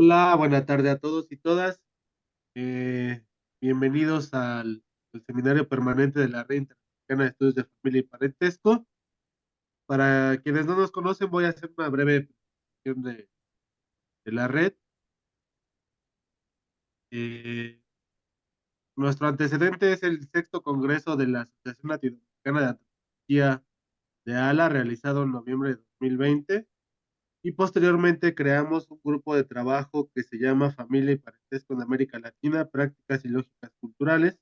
Hola, buena tarde a todos y todas. Eh, Bienvenidos al seminario permanente de la Red Interamericana de Estudios de Familia y Parentesco. Para quienes no nos conocen, voy a hacer una breve presentación de la red. Eh, Nuestro antecedente es el sexto congreso de la Asociación Latinoamericana de Antropología de ALA, realizado en noviembre de 2020, y posteriormente creamos un grupo de trabajo que se llama Familia y Parentesco en América Latina, Prácticas y Lógicas Culturales,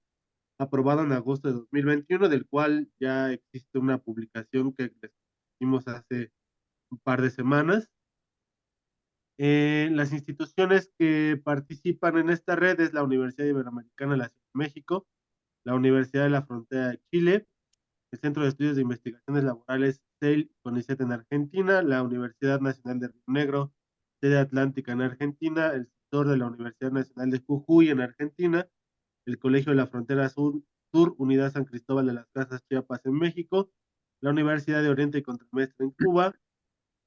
aprobado en agosto de 2021, del cual ya existe una publicación que les hicimos hace un par de semanas. Las instituciones que participan en esta red es la Universidad Iberoamericana de la Ciudad de México, la Universidad de la Frontera de Chile, el Centro de Estudios de Investigaciones Laborales CEIL CONICET en Argentina, la Universidad Nacional de Río Negro, sede Atlántica en Argentina, el sector de la Universidad Nacional de Jujuy en Argentina, el Colegio de la Frontera Sur, Unidad San Cristóbal de las Casas, Chiapas en México, la Universidad de Oriente y Contramestre en Cuba,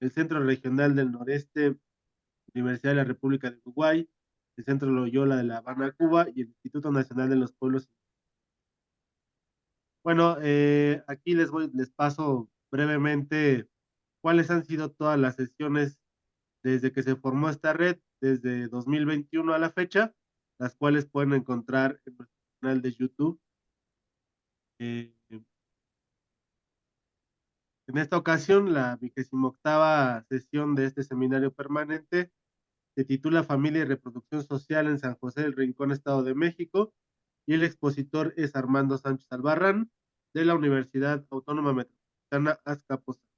el Centro Regional del Noreste, Universidad de la República de Uruguay, el Centro Loyola de La Habana, Cuba, y el Instituto Nacional de los Pueblos. Bueno, aquí les paso brevemente cuáles han sido todas las sesiones desde que se formó esta red, desde 2021 a la fecha, las cuales pueden encontrar en nuestro canal de YouTube. Eh, En esta ocasión, la 28ª sesión de este seminario permanente se titula Familia y Reproducción Social en San José del Rincón, Estado de México, y el expositor es Armando Sánchez Albarrán, de la Universidad Autónoma Metropolitana Azcapotzalco.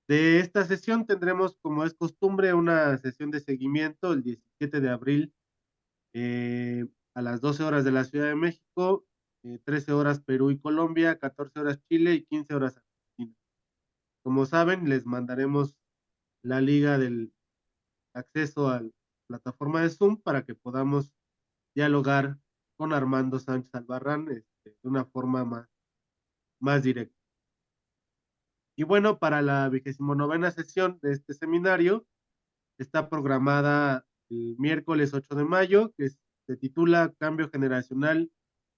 De esta sesión tendremos, como es costumbre, una sesión de seguimiento el 17 de abril a las 12 horas de la Ciudad de México, 13 horas Perú y Colombia, 14 horas Chile y 15 horas Argentina. Como saben, les mandaremos la liga del acceso a la plataforma de Zoom para que podamos dialogar con Armando Sánchez Albarrán de una forma más directa. Y bueno, para la 29ª sesión de este seminario está programada el miércoles 8 de mayo, que se titula Cambio Generacional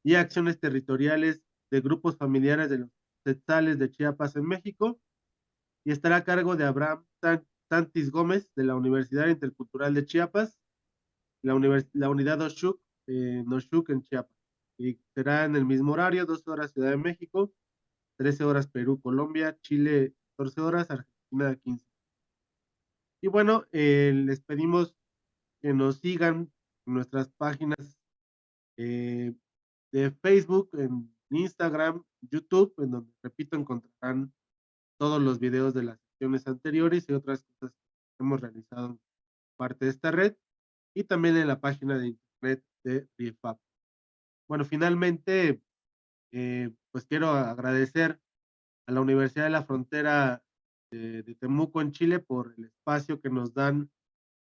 y Acciones Territoriales de Grupos Familiares de los Quetzales de Chiapas en México, y estará a cargo de Abraham Santis Gómez de la Universidad Intercultural de Chiapas, la unidad Oshuk, Noshuk en Chiapas. Y será en el mismo horario, 12 horas Ciudad de México, 13 horas Perú, Colombia, Chile 14 horas, Argentina 15. Y bueno, les pedimos que nos sigan en nuestras páginas eh, de Facebook, en Instagram, YouTube, en donde, repito, encontrarán todos los videos de las sesiones anteriores y otras cosas que hemos realizado en parte de esta red, y también en la página de internet de RIFAP. Bueno, finalmente, pues quiero agradecer a la Universidad de la Frontera de Temuco en Chile por el espacio que nos dan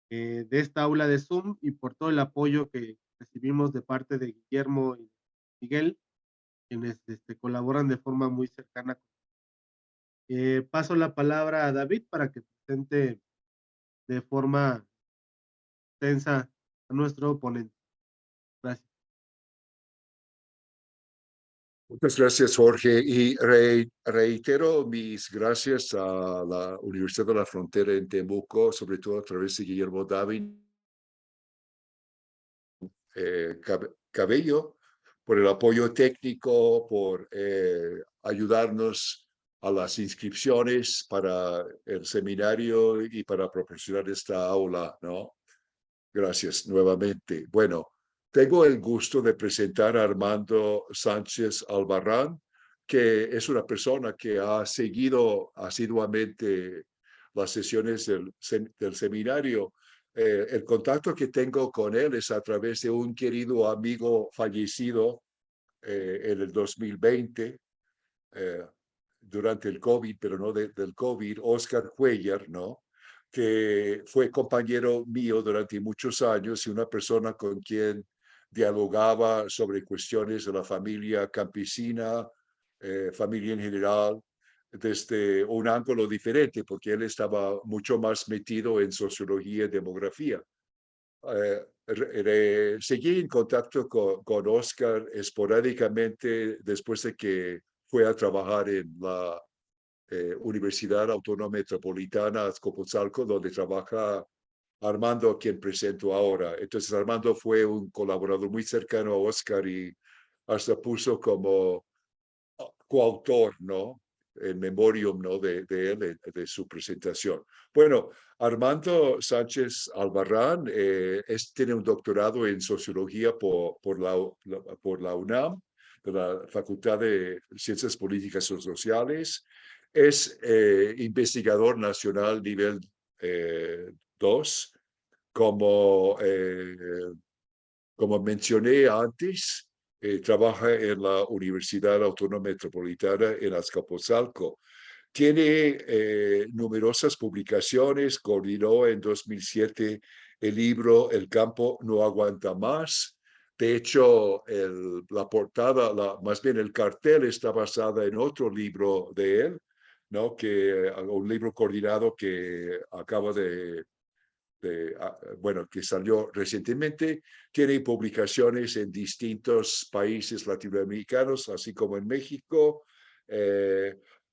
de esta aula de Zoom y por todo el apoyo que recibimos de parte de Guillermo y Miguel, quienes colaboran de forma muy cercana. Paso la palabra a David para que presente de forma tensa a nuestro ponente. Gracias. Muchas gracias, Jorge. Y reitero mis gracias a la Universidad de la Frontera en Temuco, sobre todo a través de Guillermo David Cabello, por el apoyo técnico, por ayudarnos a las inscripciones para el seminario y para proporcionar esta aula, ¿no? Gracias nuevamente. Bueno, tengo el gusto de presentar a Armando Sánchez Albarrán, que es una persona que ha seguido asiduamente las sesiones del seminario. El contacto que tengo con él es a través de un querido amigo fallecido en el 2020, eh, durante el COVID, pero no del COVID, Oscar Cuellar, ¿no? Que fue compañero mío durante muchos años y una persona con quien dialogaba sobre cuestiones de la familia campesina, familia en general, desde un ángulo diferente, porque él estaba mucho más metido en sociología y demografía. Seguí en contacto con Oscar esporádicamente después de que fue a trabajar en la Universidad Autónoma Metropolitana Azcapotzalco, donde trabaja Armando, a quien presento ahora. Entonces Armando fue un colaborador muy cercano a Oscar y hasta puso como coautor, ¿no? El memorium, ¿no? De él, de su presentación. Bueno, Armando Sánchez Albarrán tiene un doctorado en sociología por la UNAM, de la Facultad de Ciencias Políticas y Sociales. Es investigador nacional nivel 2, como, como mencioné antes, trabaja en la Universidad Autónoma Metropolitana en Azcapotzalco. Tiene numerosas publicaciones, coordinó en 2007 el libro El campo no aguanta más. De hecho, la portada, más bien el cartel, está basada en otro libro de él, ¿no? Un libro coordinado que acaba bueno, que salió recientemente. Tiene publicaciones en distintos países latinoamericanos, así como en México.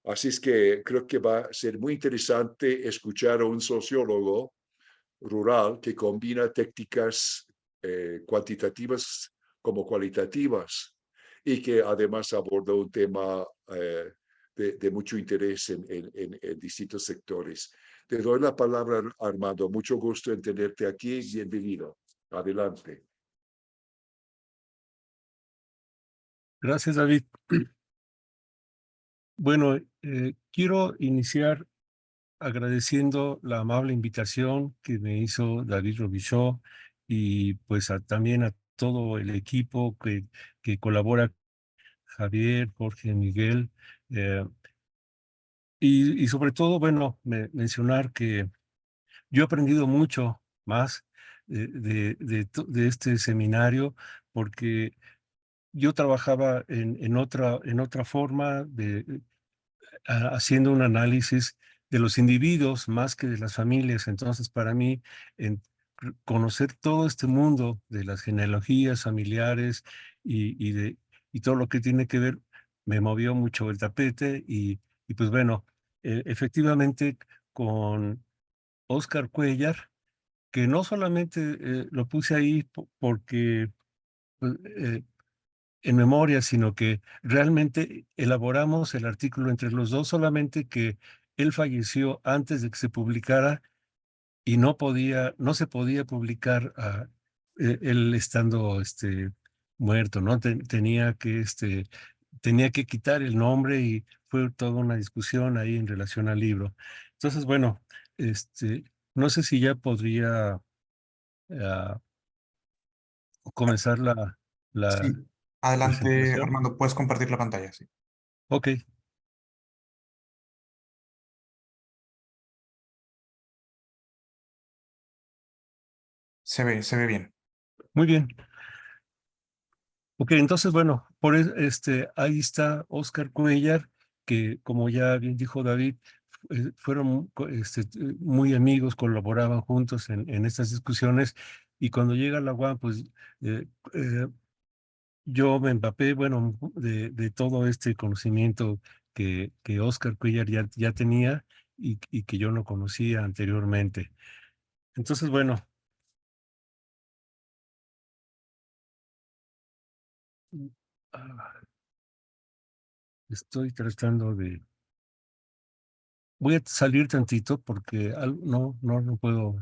Así es que creo que va a ser muy interesante escuchar a un sociólogo rural que combina técnicas cuantitativas como cualitativas y que además aborda un tema de mucho interés en distintos sectores. Te doy la palabra, Armando. Mucho gusto en tenerte aquí. Bienvenido. Adelante. Gracias, David. Bueno, quiero iniciar agradeciendo la amable invitación que me hizo David Robichaud y pues también a todo el equipo que colabora, Javier, Jorge, Miguel, y sobre todo, bueno, mencionar que yo he aprendido mucho más de este seminario porque yo trabajaba en otra forma haciendo un análisis de los individuos más que de las familias. Entonces, para mí, conocer todo este mundo de las genealogías familiares y todo lo que tiene que ver, me movió mucho el tapete y pues bueno, efectivamente con Oscar Cuellar, que no solamente lo puse ahí porque pues, en memoria, sino que realmente elaboramos el artículo entre los dos, solamente que él falleció antes de que se publicara y no se podía publicar él estando muerto, ¿no? Tenía que quitar el nombre y fue toda una discusión ahí en relación al libro. Entonces, bueno, no sé si ya podría ah, comenzar la Sí, adelante, presentación. Armando, puedes compartir la pantalla, sí. Ok. Se ve bien. Muy bien. Ok, entonces, bueno, ahí está Oscar Cuellar, que como ya bien dijo David, fueron muy amigos, colaboraban juntos en estas discusiones, y cuando llega la UAM, pues eh, eh, yo me empapé, bueno, de todo este conocimiento que Oscar Cuellar ya tenía y que yo no conocía anteriormente. Entonces, bueno, ah, estoy tratando de... Voy a salir tantito porque no puedo.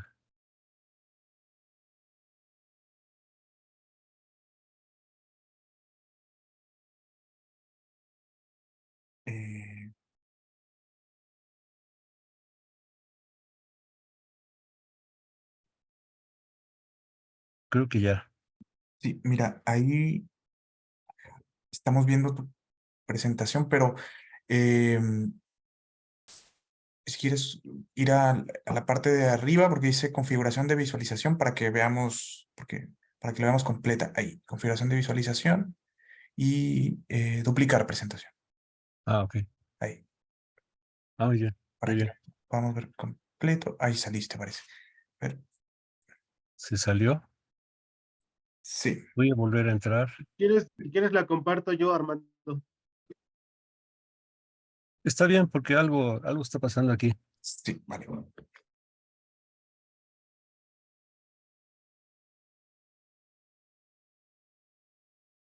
Eh, Creo que ya. sí, mira, ahí estamos viendo tu presentación, pero si quieres ir a la parte de arriba, porque dice configuración de visualización para que veamos, para que la veamos completa. Ahí, configuración de visualización y duplicar presentación. Ah, ok. Ahí. Ah, muy bien, para muy que bien. lo podamos ver completo. Ahí saliste, parece. A ver, ¿Se salió? sí, Voy a volver a entrar. Si quieres la comparto yo, Armando. Está bien, porque algo está pasando aquí. sí, vale.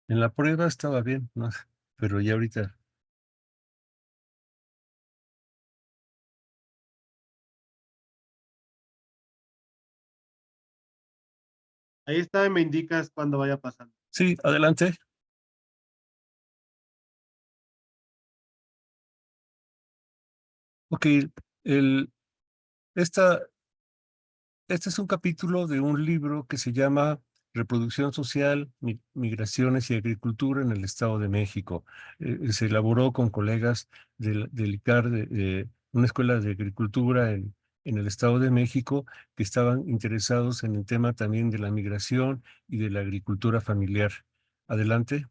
En la prueba estaba bien, ¿no? Pero ya ahorita. Ahí está, y me indicas cuando vaya pasando. Sí, adelante. Ok, el, esta, este es un capítulo de un libro que se llama Reproducción Social, Migraciones y Agricultura en el Estado de México. Se elaboró con colegas del ICAR, de una escuela de agricultura en el Estado de México, que estaban interesados en el tema también de la migración y de la agricultura familiar. Adelante.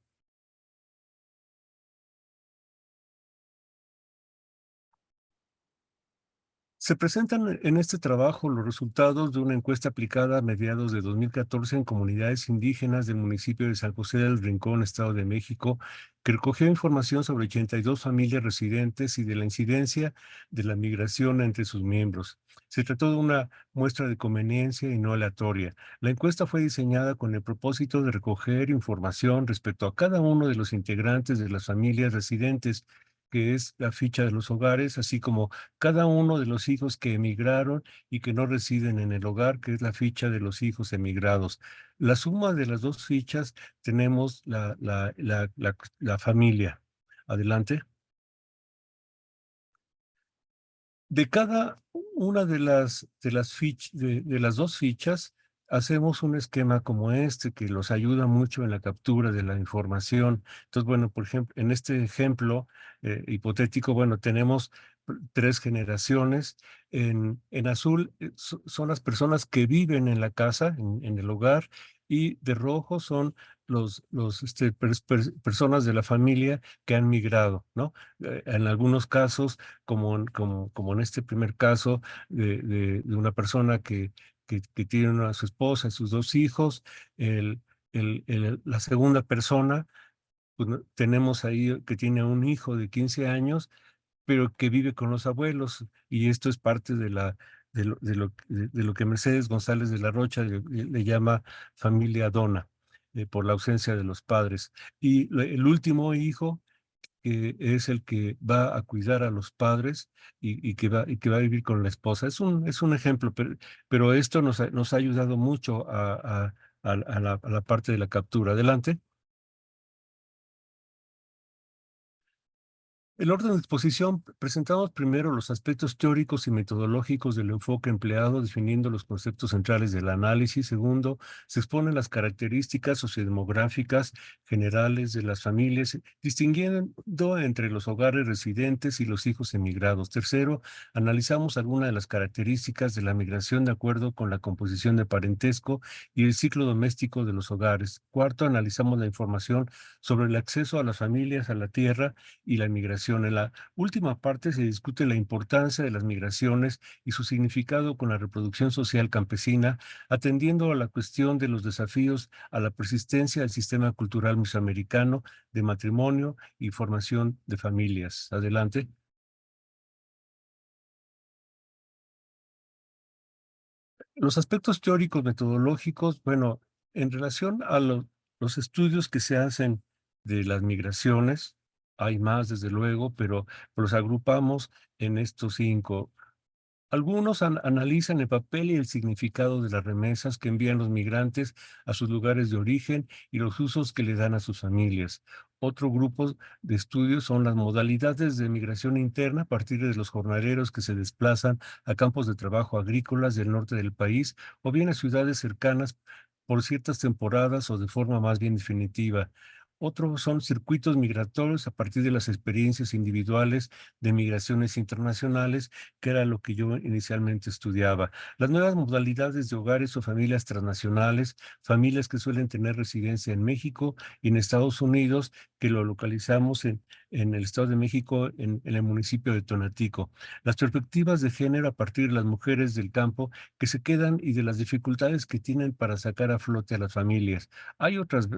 Se presentan en este trabajo los resultados de una encuesta aplicada a mediados de 2014 en comunidades indígenas del municipio de San José del Rincón, Estado de México, que recogió información sobre 82 familias residentes y de la incidencia de la migración entre sus miembros. Se trató de una muestra de conveniencia y no aleatoria. La encuesta fue diseñada con el propósito de recoger información respecto a cada uno de los integrantes de las familias residentes, que es la ficha de los hogares, así como cada uno de los hijos que emigraron y que no residen en el hogar, que es la ficha de los hijos emigrados. La suma de las dos fichas tenemos la familia. Adelante. De cada una de las dos fichas, hacemos un esquema como este que los ayuda mucho en la captura de la información. Entonces, bueno, por ejemplo, en este ejemplo hipotético, bueno, tenemos tres generaciones. En azul son las personas que viven en la casa, en el hogar, y de rojo son personas de la familia que han migrado, ¿no? En algunos casos como en este primer caso de una persona que tiene a su esposa y sus dos hijos. El, la segunda persona, pues, tenemos ahí que tiene un hijo de 15 años, pero que vive con los abuelos, y esto es parte de lo que Mercedes González de la Rocha le llama familia dona, por la ausencia de los padres. Y el último hijo, que es el que va a cuidar a los padres y que va a vivir con la esposa. Es un ejemplo, pero esto nos ha ayudado mucho a la parte de la captura. Adelante. El orden de exposición: presentamos primero los aspectos teóricos y metodológicos del enfoque empleado, definiendo los conceptos centrales del análisis. Segundo, se exponen las características sociodemográficas generales de las familias, distinguiendo entre los hogares residentes y los hijos emigrados. Tercero, analizamos algunas de las características de la migración de acuerdo con la composición de parentesco y el ciclo doméstico de los hogares. Cuarto, analizamos la información sobre el acceso a las familias a la tierra y la migración. En la última parte se discute la importancia de las migraciones y su significado con la reproducción social campesina, atendiendo a la cuestión de los desafíos a la persistencia del sistema cultural mesoamericano de matrimonio y formación de familias. Adelante. Los aspectos teóricos metodológicos, bueno, en relación a los estudios que se hacen de las migraciones, hay más desde luego, pero los agrupamos en estos cinco. Algunos analizan el papel y el significado de las remesas que envían los migrantes a sus lugares de origen y los usos que le dan a sus familias. Otro grupo de estudios son las modalidades de migración interna a partir de los jornaleros que se desplazan a campos de trabajo agrícolas del norte del país o bien a ciudades cercanas por ciertas temporadas o de forma más bien definitiva. Otros son circuitos migratorios a partir de las experiencias individuales de migraciones internacionales, que era lo que yo inicialmente estudiaba. Las nuevas modalidades de hogares o familias transnacionales, familias que suelen tener residencia en México y en Estados Unidos, que lo localizamos en el Estado de México, en el municipio de Tonatico. Las perspectivas de género a partir de las mujeres del campo que se quedan y de las dificultades que tienen para sacar a flote a las familias. Hay otras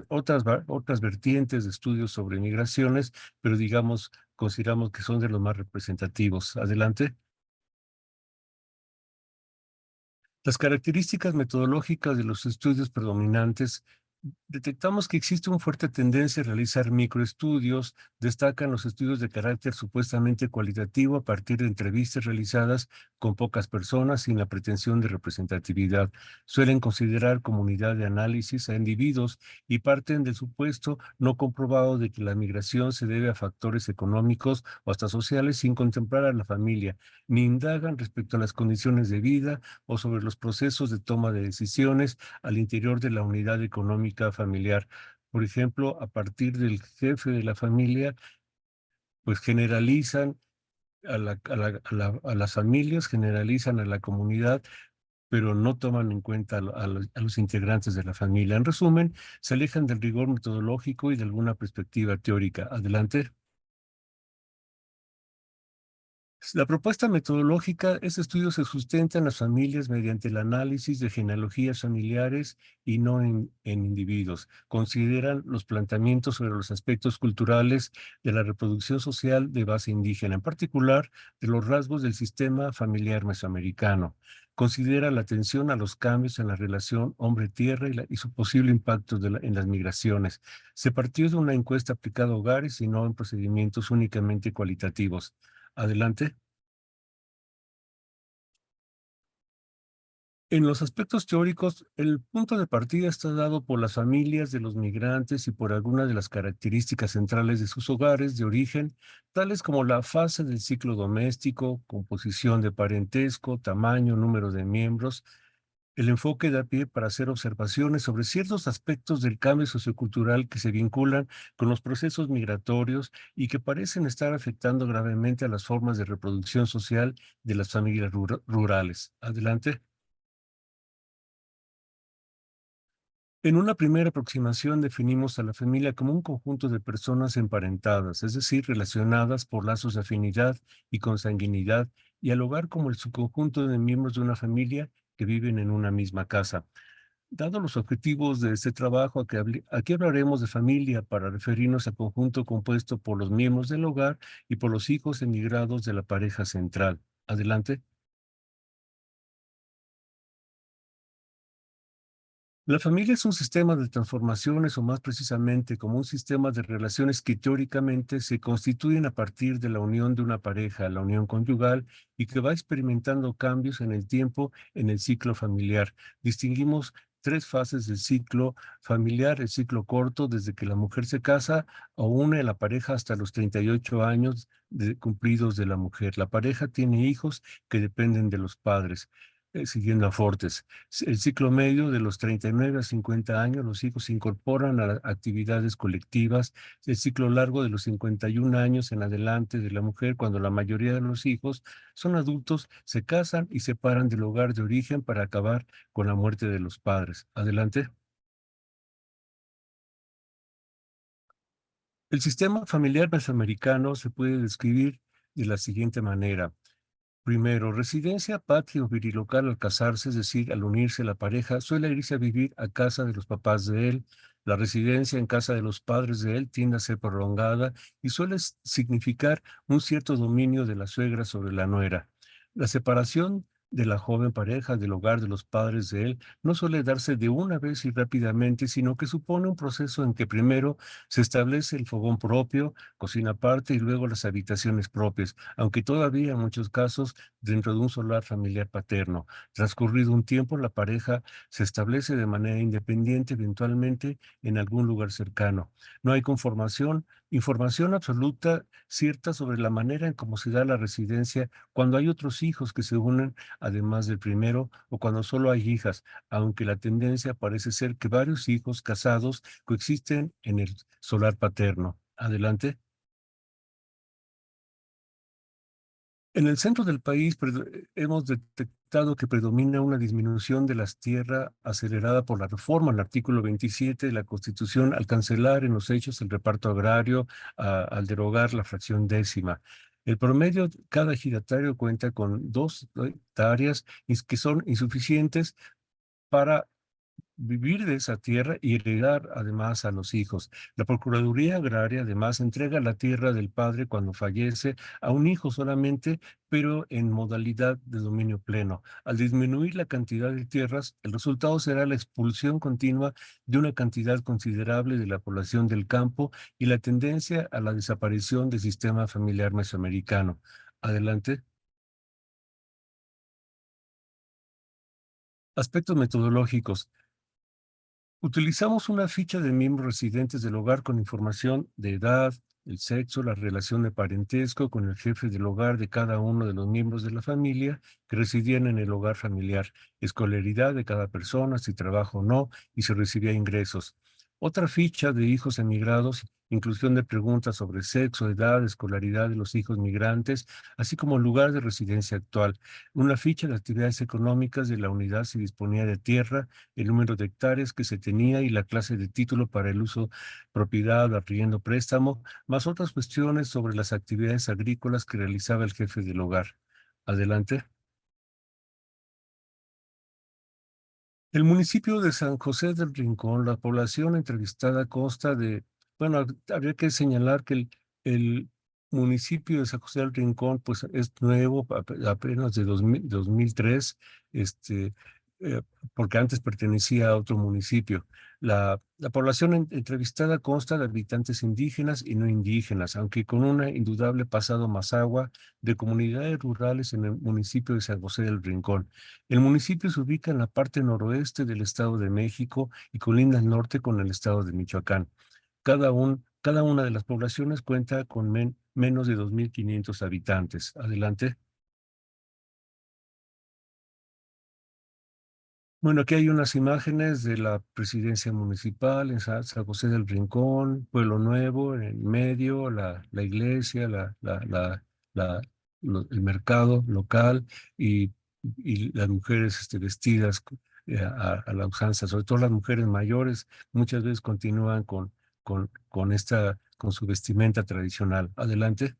vertientes de estudios sobre migraciones, pero digamos, consideramos que son de los más representativos. Adelante. Las características metodológicas de los estudios predominantes. Detectamos que existe una fuerte tendencia a realizar microestudios. Destacan los estudios de carácter supuestamente cualitativo a partir de entrevistas realizadas con pocas personas sin la pretensión de representatividad. Suelen considerar comunidad de análisis a individuos y parten del supuesto no comprobado de que la migración se debe a factores económicos o hasta sociales sin contemplar a la familia, ni indagan respecto a las condiciones de vida o sobre los procesos de toma de decisiones al interior de la unidad económica familiar. Por ejemplo, a partir del jefe de la familia, pues generalizan a las familias, generalizan a la comunidad, pero no toman en cuenta a los integrantes de la familia. En resumen, se alejan del rigor metodológico y de alguna perspectiva teórica. Adelante. La propuesta metodológica, este estudio se sustenta en las familias mediante el análisis de genealogías familiares y no en individuos. Consideran los planteamientos sobre los aspectos culturales de la reproducción social de base indígena, en particular de los rasgos del sistema familiar mesoamericano. Considera la atención a los cambios en la relación hombre-tierra y su posible impacto en las migraciones. Se partió de una encuesta aplicada a hogares y no en procedimientos únicamente cualitativos. Adelante. En los aspectos teóricos, el punto de partida está dado por las familias de los migrantes y por algunas de las características centrales de sus hogares de origen, tales como la fase del ciclo doméstico, composición de parentesco, tamaño, número de miembros. El enfoque da pie para hacer observaciones sobre ciertos aspectos del cambio sociocultural que se vinculan con los procesos migratorios y que parecen estar afectando gravemente a las formas de reproducción social de las familias rurales. Adelante. En una primera aproximación definimos a la familia como un conjunto de personas emparentadas, es decir, relacionadas por lazos de afinidad y consanguinidad, y al hogar como el subconjunto de miembros de una familia que viven en una misma casa. Dado los objetivos de este trabajo, aquí hablaremos de familia para referirnos al conjunto compuesto por los miembros del hogar y por los hijos emigrados de la pareja central. Adelante. La familia es un sistema de transformaciones, o más precisamente como un sistema de relaciones que teóricamente se constituyen a partir de la unión de una pareja, la unión conyugal, y que va experimentando cambios en el tiempo en el ciclo familiar. Distinguimos tres fases del ciclo familiar: el ciclo corto, desde que la mujer se casa o une a la pareja hasta los 38 años cumplidos de la mujer. La pareja tiene hijos que dependen de los padres. Siguiendo a Fortes. El ciclo medio, de los 39 a 50 años, los hijos se incorporan a actividades colectivas. El ciclo largo, de los 51 años en adelante de la mujer, cuando la mayoría de los hijos son adultos, se casan y se separan del hogar de origen para acabar con la muerte de los padres. Adelante. El sistema familiar mesoamericano se puede describir de la siguiente manera. Primero, residencia, patria o virilocal al casarse, es decir, al unirse la pareja, suele irse a vivir a casa de los papás de él. La residencia en casa de los padres de él tiende a ser prolongada y suele significar un cierto dominio de la suegra sobre la nuera. La separación de la joven pareja del hogar de los padres de él no suele darse de una vez y rápidamente, sino que supone un proceso en que primero se establece el fogón propio, cocina aparte y luego las habitaciones propias, aunque todavía en muchos casos dentro de un solar familiar paterno. Transcurrido un tiempo, la pareja se establece de manera independiente, eventualmente en algún lugar cercano. No hay conformación Información absoluta cierta sobre la manera en cómo se da la residencia cuando hay otros hijos que se unen además del primero o cuando solo hay hijas, aunque la tendencia parece ser que varios hijos casados coexisten en el solar paterno. Adelante. En el centro del país hemos detectado que predomina una disminución de las tierras acelerada por la reforma al artículo 27 de la Constitución al cancelar en los hechos el reparto agrario, al derogar la fracción décima. El promedio, cada ejidatario cuenta con 2 hectáreas que son insuficientes para vivir de esa tierra y heredar además a los hijos. La Procuraduría Agraria además entrega la tierra del padre cuando fallece a un hijo solamente, pero en modalidad de dominio pleno. Al disminuir la cantidad de tierras, el resultado será la expulsión continua de una cantidad considerable de la población del campo y la tendencia a la desaparición del sistema familiar mesoamericano. Adelante. Aspectos metodológicos. Utilizamos una ficha de miembros residentes del hogar con información de edad, el sexo, la relación de parentesco con el jefe del hogar de cada uno de los miembros de la familia que residían en el hogar familiar, escolaridad de cada persona, si trabaja o no, y si recibía ingresos. Otra ficha de hijos emigrados, inclusión de preguntas sobre sexo, edad, escolaridad de los hijos migrantes, así como lugar de residencia actual. Una ficha de actividades económicas de la unidad si disponía de tierra, el número de hectáreas que se tenía y la clase de título para el uso, propiedad, arriendo, préstamo, más otras cuestiones sobre las actividades agrícolas que realizaba el jefe del hogar. Adelante. El municipio de San José del Rincón, la población entrevistada consta de, bueno, habría que señalar que el municipio de San José del Rincón, pues es nuevo, apenas de 2003, este, eh, porque antes pertenecía a otro municipio. La población entrevistada consta de habitantes indígenas y no indígenas, aunque con un indudable pasado mazahua de comunidades rurales en el municipio de San José del Rincón. El municipio se ubica en la parte noroeste del Estado de México y colinda al norte con el Estado de Michoacán. Cada una de las poblaciones cuenta con menos de 2.500 habitantes. Adelante. Bueno, aquí hay unas imágenes de la presidencia municipal en San José del Rincón, Pueblo Nuevo, en medio, la iglesia, la- el mercado local y las mujeres vestidas a la usanza, sobre todo las mujeres mayores, muchas veces continúan con su vestimenta tradicional. Adelante.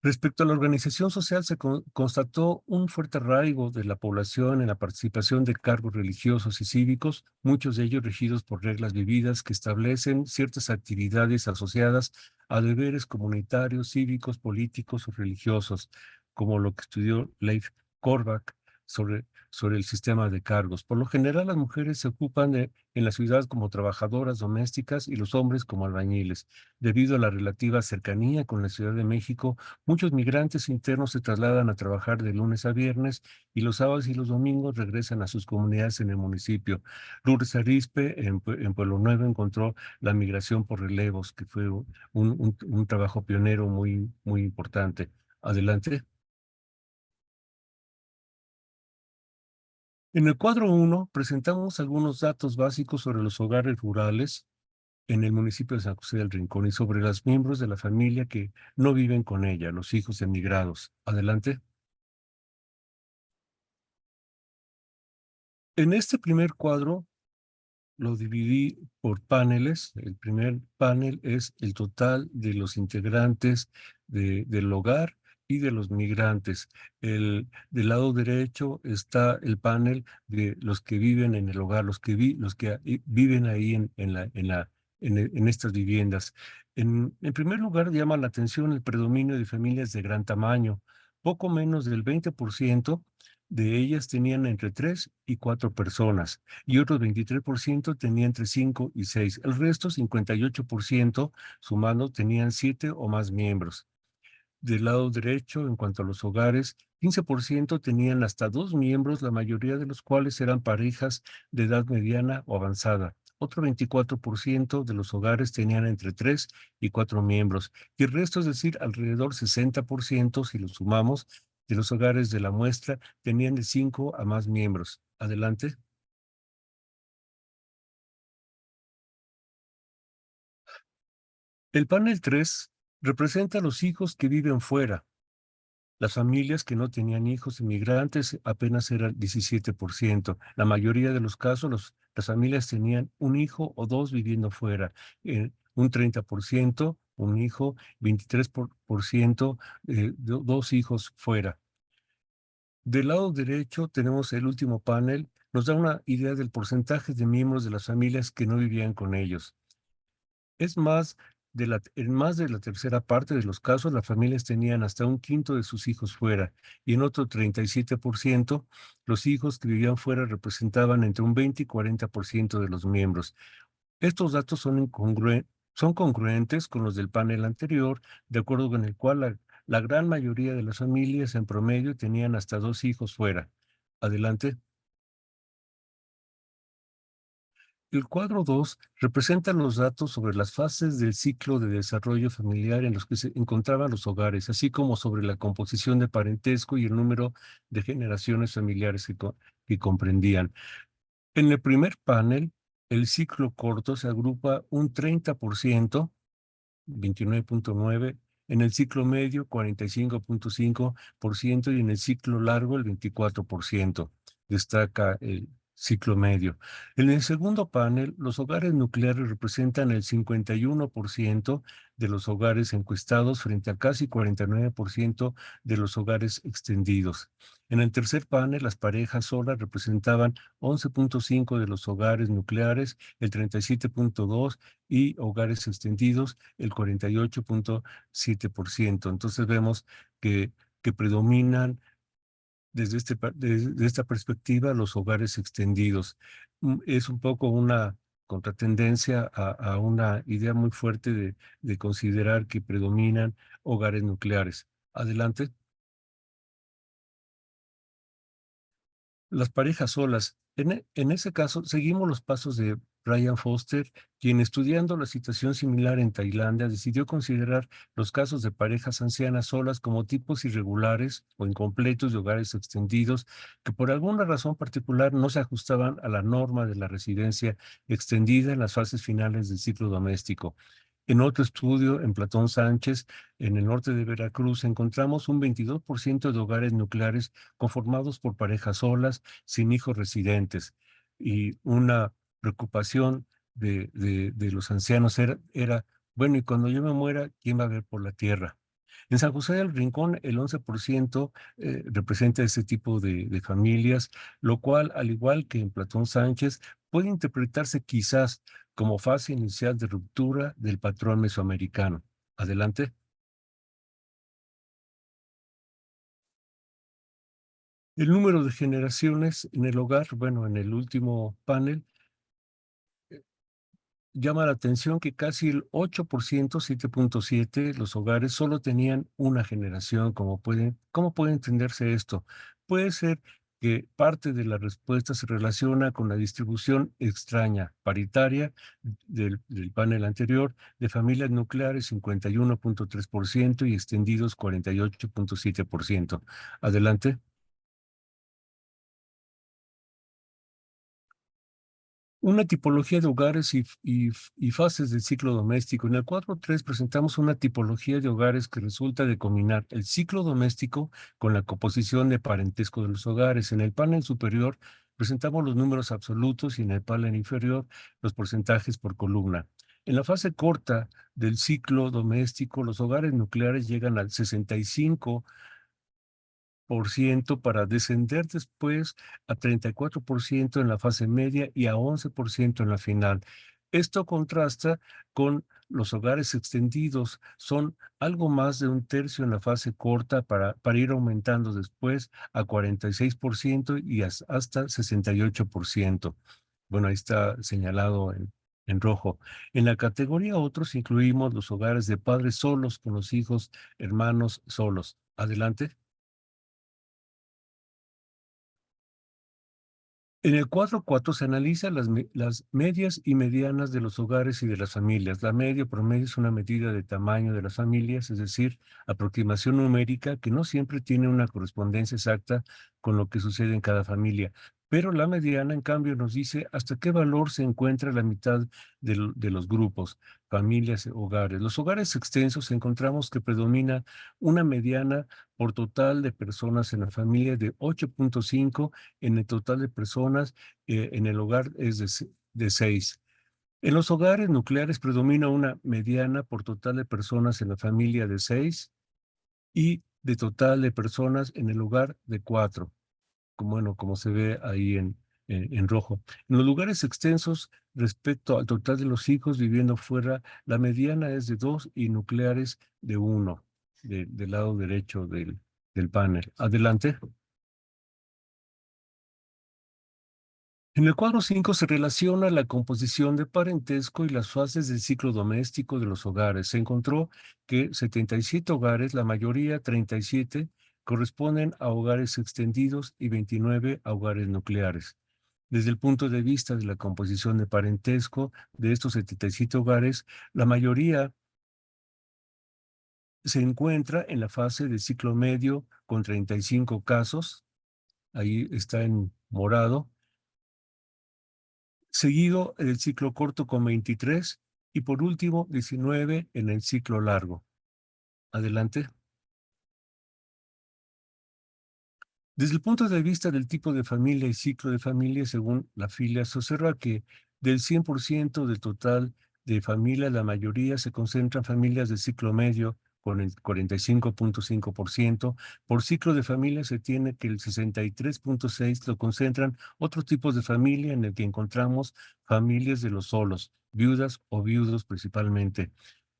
Respecto a la organización social, se constató un fuerte arraigo de la población en la participación de cargos religiosos y cívicos, muchos de ellos regidos por reglas vividas que establecen ciertas actividades asociadas a deberes comunitarios, cívicos, políticos o religiosos, como lo que estudió Leif Korbach sobre el sistema de cargos. Por lo general, las mujeres se ocupan en la ciudad como trabajadoras domésticas y los hombres como albañiles. Debido a la relativa cercanía con la Ciudad de México, muchos migrantes internos se trasladan a trabajar de lunes a viernes y los sábados y los domingos regresan a sus comunidades en el municipio. Lourdes Arizpe en Pueblo Nuevo encontró la migración por relevos, que fue un trabajo pionero muy, muy importante. Adelante. En el cuadro 1 presentamos algunos datos básicos sobre los hogares rurales en el municipio de San José del Rincón y sobre los miembros de la familia que no viven con ella, los hijos emigrados. Adelante. En este primer cuadro lo dividí por paneles. El primer panel es el total de los integrantes del hogar y de los migrantes. Del lado derecho está el panel de los que viven en el hogar, los que viven ahí en estas viviendas. En primer lugar, llama la atención el predominio de familias de gran tamaño. Poco menos del 20% de ellas tenían entre 3 y 4 personas y otros 23% tenía entre 5 y 6. El resto, 58%, sumando, tenían 7 o más miembros. Del lado derecho, en cuanto a los hogares, 15% tenían hasta 2 miembros, la mayoría de los cuales eran parejas de edad mediana o avanzada. Otro 24% de los hogares tenían entre 3 y 4 miembros. Y el resto, es decir, alrededor 60%, si lo sumamos, de los hogares de la muestra tenían de 5 a más miembros. Adelante. El panel 3 representa a los hijos que viven fuera. Las familias que no tenían hijos inmigrantes apenas eran 17%. La mayoría de los casos, las familias tenían un hijo o dos viviendo fuera. Un 30%, un hijo, 23%, dos hijos fuera. Del lado derecho tenemos el último panel. Nos da una idea del porcentaje de miembros de las familias que no vivían con ellos. Es más, en más de la tercera parte de los casos, las familias tenían hasta un quinto de sus hijos fuera, y en otro 37%, los hijos que vivían fuera representaban entre un 20 y 40% de los miembros. Estos datos son congruentes con los del panel anterior, de acuerdo con el cual la gran mayoría de las familias en promedio tenían hasta 2 hijos fuera. Adelante. El cuadro 2 representa los datos sobre las fases del ciclo de desarrollo familiar en los que se encontraban los hogares, así como sobre la composición de parentesco y el número de generaciones familiares que comprendían. En el primer panel, el ciclo corto se agrupa un 30%, 29.9%, en el ciclo medio 45.5% y en el ciclo largo el 24%. Destaca el ciclo medio. En el segundo panel, los hogares nucleares representan el 51% de los hogares encuestados frente a casi 49% de los hogares extendidos. En el tercer panel, las parejas solas representaban 11.5% de los hogares nucleares, el 37.2% y hogares extendidos el 48.7%. Entonces vemos que predominan desde esta perspectiva los hogares extendidos. Es un poco una contratendencia a una idea muy fuerte de considerar que predominan hogares nucleares. Adelante. Las parejas solas. En ese caso, seguimos los pasos de Brian Foster, quien estudiando la situación similar en Tailandia decidió considerar los casos de parejas ancianas solas como tipos irregulares o incompletos de hogares extendidos que por alguna razón particular no se ajustaban a la norma de la residencia extendida en las fases finales del ciclo doméstico. En otro estudio, en Platón Sánchez, en el norte de Veracruz, encontramos un 22% de hogares nucleares conformados por parejas solas, sin hijos residentes. Y una preocupación de los ancianos era, bueno, y cuando yo me muera, ¿quién va a ver por la tierra? En San José del Rincón, el 11% representa ese tipo de familias, lo cual, al igual que en Platón Sánchez, puede interpretarse quizás como fase inicial de ruptura del patrón mesoamericano. Adelante. El número de generaciones en el hogar, bueno, en el último panel, llama la atención que casi el 8%, 7.7%, los hogares solo tenían una generación. ¿Cómo puede entenderse esto? Puede ser que parte de la respuesta se relaciona con la distribución extraña, paritaria, del panel anterior, de familias nucleares 51.3% y extendidos 48.7%. Adelante. Una tipología de hogares y fases del ciclo doméstico. En el cuadro 3 presentamos una tipología de hogares que resulta de combinar el ciclo doméstico con la composición de parentesco de los hogares. En el panel superior presentamos los números absolutos y en el panel inferior los porcentajes por columna. En la fase corta del ciclo doméstico, los hogares nucleares llegan al 65% para descender después a 34% en la fase media y a 11% en la final. Esto contrasta con los hogares extendidos. Son algo más de un tercio en la fase corta para ir aumentando después a 46% y hasta 68%. Bueno, ahí está señalado en rojo. En la categoría otros incluimos los hogares de padres solos con los hijos, hermanos solos. Adelante. En el cuadro 4 se analiza las medias y medianas de los hogares y de las familias. La media promedio es una medida de tamaño de las familias, es decir, aproximación numérica que no siempre tiene una correspondencia exacta con lo que sucede en cada familia. Pero la mediana, en cambio, nos dice hasta qué valor se encuentra la mitad de los grupos, familias, hogares. Los hogares extensos encontramos que predomina una mediana por total de personas en la familia de 8.5, en el total de personas en el hogar es de 6. En los hogares nucleares predomina una mediana por total de personas en la familia de 6 y de total de personas en el hogar de 4, como se ve ahí en rojo. En los lugares extensos, respecto al total de los hijos viviendo fuera, la mediana es de 2 y nucleares de 1, del lado derecho del panel. Adelante. En el cuadro 5 se relaciona la composición de parentesco y las fases del ciclo doméstico de los hogares. Se encontró que 77 hogares, la mayoría 37, corresponden a hogares extendidos y 29 a hogares nucleares. Desde el punto de vista de la composición de parentesco de estos 77 hogares, la mayoría se encuentra en la fase de ciclo medio con 35 casos. Ahí está en morado. Seguido el ciclo corto con 23 y por último 19 en el ciclo largo. Adelante. Desde el punto de vista del tipo de familia y ciclo de familia, según la filia, se observa que del 100% del total de familias, la mayoría se concentra en familias de ciclo medio, con el 45.5%. Por ciclo de familia se tiene que el 63.6% lo concentran otros tipos de familia, en el que encontramos familias de los solos, viudas o viudos principalmente.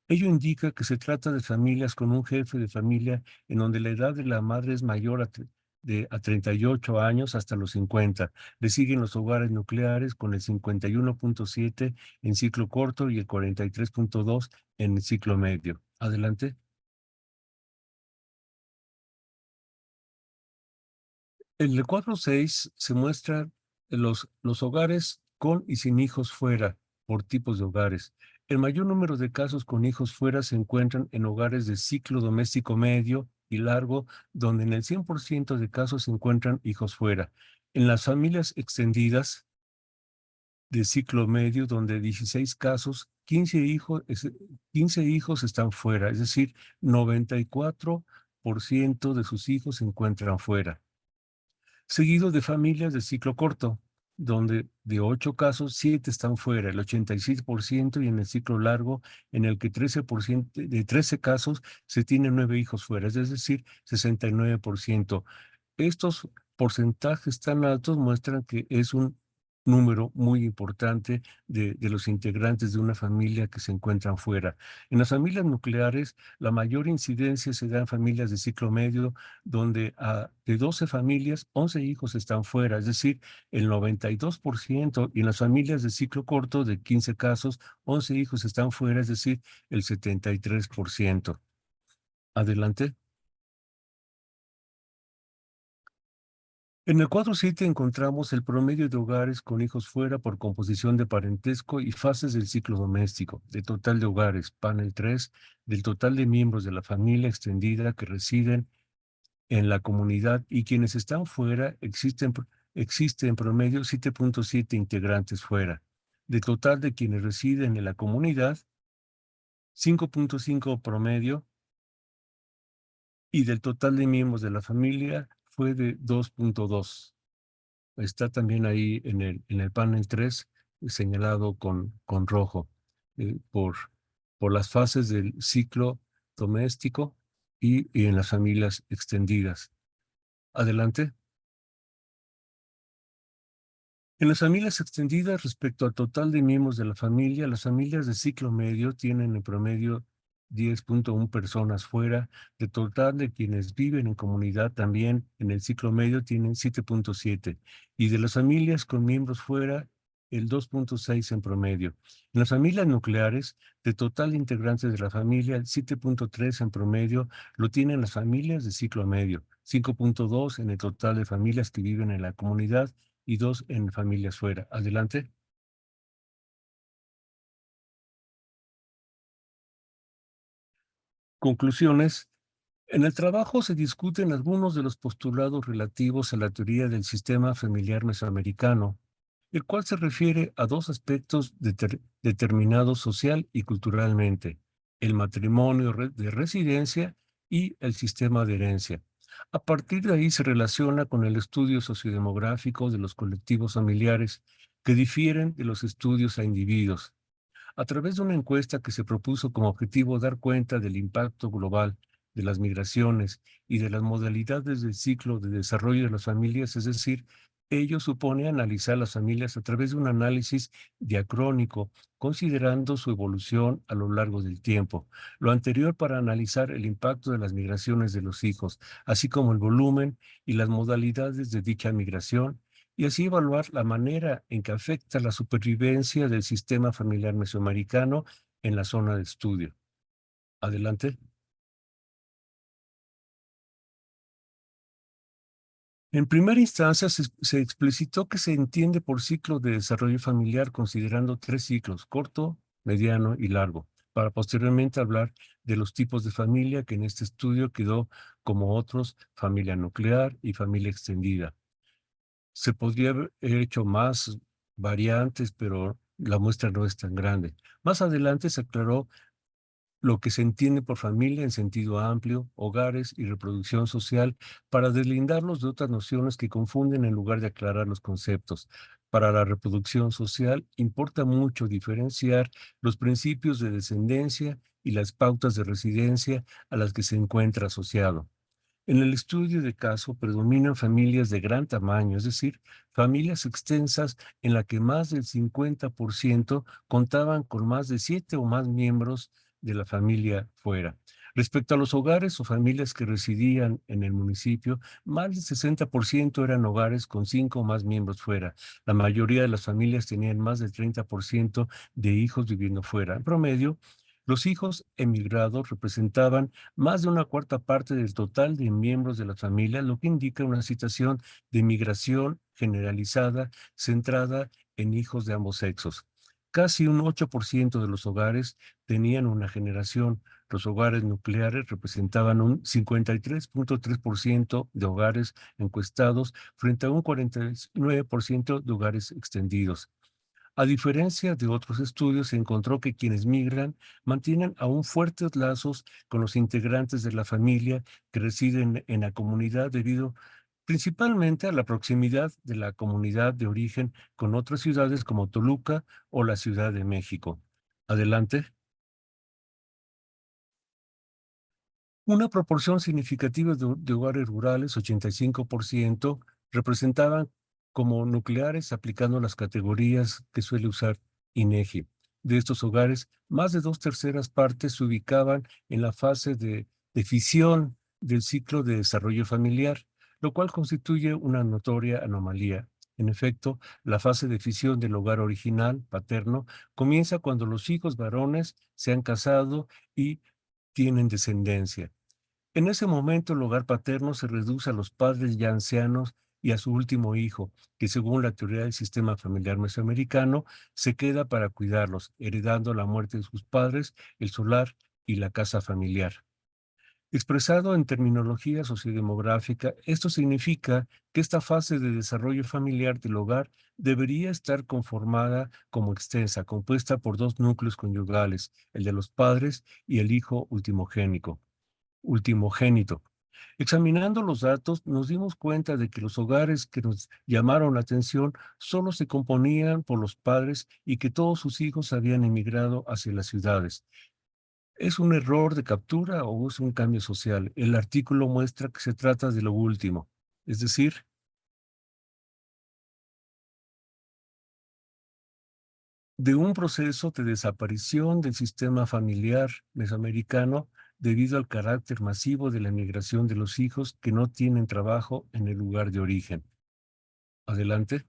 Ello indica que se trata de familias con un jefe de familia en donde la edad de la madre es mayor a 38 años hasta los 50. Le siguen los hogares nucleares con el 51.7 en ciclo corto y el 43.2 en el ciclo medio. Adelante. En el cuadro 6 se muestran los hogares con y sin hijos fuera, por tipos de hogares. El mayor número de casos con hijos fuera se encuentran en hogares de ciclo doméstico medio y largo, donde en el 100% de casos se encuentran hijos fuera. En las familias extendidas de ciclo medio, donde 16 casos, 15 hijos están fuera, es decir, 94% de sus hijos se encuentran fuera. Seguido de familias de ciclo corto, donde de 8 casos, 7 están fuera, el 86%, y en el ciclo largo, en el que 13%, de 13 casos se tienen 9 hijos fuera, es decir, 69%. Estos porcentajes tan altos muestran que es un número muy importante de los integrantes de una familia que se encuentran fuera. En las familias nucleares, la mayor incidencia se da en familias de ciclo medio, donde de 12 familias, 11 hijos están fuera, es decir, el 92%, y en las familias de ciclo corto, de 15 casos, 11 hijos están fuera, es decir, el 73%. Adelante. En el cuadro 7 encontramos el promedio de hogares con hijos fuera por composición de parentesco y fases del ciclo doméstico, del total de hogares, panel 3, del total de miembros de la familia extendida que residen en la comunidad y quienes están fuera, existe en promedio 7.7 integrantes fuera. De total de quienes residen en la comunidad, 5.5 promedio, y del total de miembros de la familia fue de 2.2. Está también ahí en el panel 3, señalado con rojo, por las fases del ciclo doméstico y en las familias extendidas. Adelante. En las familias extendidas, respecto al total de miembros de la familia, las familias de ciclo medio tienen en promedio 10.1 personas fuera. De total de quienes viven en comunidad, también en el ciclo medio tienen 7.7. Y de las familias con miembros fuera, el 2.6 en promedio. En las familias nucleares, de total de integrantes de la familia, el 7.3 en promedio lo tienen las familias de ciclo medio, 5.2 en el total de familias que viven en la comunidad, y 2 en familias fuera. Adelante. Conclusiones. En el trabajo se discuten algunos de los postulados relativos a la teoría del sistema familiar mesoamericano, el cual se refiere a dos aspectos determinados social y culturalmente: el matrimonio de residencia y el sistema de herencia. A partir de ahí se relaciona con el estudio sociodemográfico de los colectivos familiares, que difieren de los estudios a individuos. A través de una encuesta que se propuso como objetivo dar cuenta del impacto global de las migraciones y de las modalidades del ciclo de desarrollo de las familias, es decir, ello supone analizar las familias a través de un análisis diacrónico, considerando su evolución a lo largo del tiempo. Lo anterior para analizar el impacto de las migraciones de los hijos, así como el volumen y las modalidades de dicha migración, y así evaluar la manera en que afecta la supervivencia del sistema familiar mesoamericano en la zona de estudio. Adelante. En primera instancia, se explicitó que se entiende por ciclo de desarrollo familiar considerando 3 ciclos: corto, mediano y largo, para posteriormente hablar de los tipos de familia, que en este estudio quedó como otros: familia nuclear y familia extendida. Se podría haber hecho más variantes, pero la muestra no es tan grande. Más adelante se aclaró lo que se entiende por familia en sentido amplio, hogares y reproducción social, para deslindarlos de otras nociones que confunden en lugar de aclarar los conceptos. Para la reproducción social importa mucho diferenciar los principios de descendencia y las pautas de residencia a las que se encuentra asociado. En el estudio de caso predominan familias de gran tamaño, es decir, familias extensas en la que más del 50% contaban con más de 7 o más miembros de la familia fuera. Respecto a los hogares o familias que residían en el municipio, más del 60% eran hogares con 5 o más miembros fuera. La mayoría de las familias tenían más del 30% de hijos viviendo fuera. En promedio, los hijos emigrados representaban más de una cuarta parte del total de miembros de la familia, lo que indica una situación de migración generalizada centrada en hijos de ambos sexos. Casi un 8% de los hogares tenían una generación. Los hogares nucleares representaban un 53.3% de hogares encuestados frente a un 49% de hogares extendidos. A diferencia de otros estudios, se encontró que quienes migran mantienen aún fuertes lazos con los integrantes de la familia que residen en la comunidad, debido principalmente a la proximidad de la comunidad de origen con otras ciudades como Toluca o la Ciudad de México. Adelante. Una proporción significativa de hogares rurales, 85%, representaban como nucleares, aplicando las categorías que suele usar INEGI. De estos hogares, más de 2/3 se ubicaban en la fase de fisión del ciclo de desarrollo familiar, lo cual constituye una notoria anomalía. En efecto, la fase de fisión del hogar original, paterno, comienza cuando los hijos varones se han casado y tienen descendencia. En ese momento, el hogar paterno se reduce a los padres ya ancianos y a su último hijo, que según la teoría del sistema familiar mesoamericano, se queda para cuidarlos, heredando la muerte de sus padres, el solar y la casa familiar. Expresado en terminología sociodemográfica, esto significa que esta fase de desarrollo familiar del hogar debería estar conformada como extensa, compuesta por 2 núcleos conyugales: el de los padres y el hijo ultimogénito. Examinando los datos, nos dimos cuenta de que los hogares que nos llamaron la atención solo se componían por los padres y que todos sus hijos habían emigrado hacia las ciudades. ¿Es un error de captura o es un cambio social? El artículo muestra que se trata de lo último, es decir, de un proceso de desaparición del sistema familiar mesoamericano debido al carácter masivo de la migración de los hijos que no tienen trabajo en el lugar de origen. Adelante.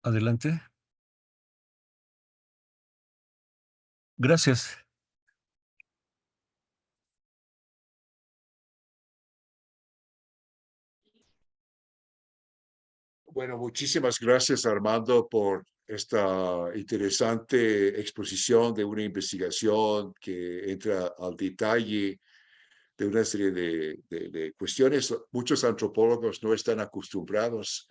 Adelante. Gracias. Bueno, muchísimas gracias, Armando, por esta interesante exposición de una investigación que entra al detalle de una serie de cuestiones. Muchos antropólogos no están acostumbrados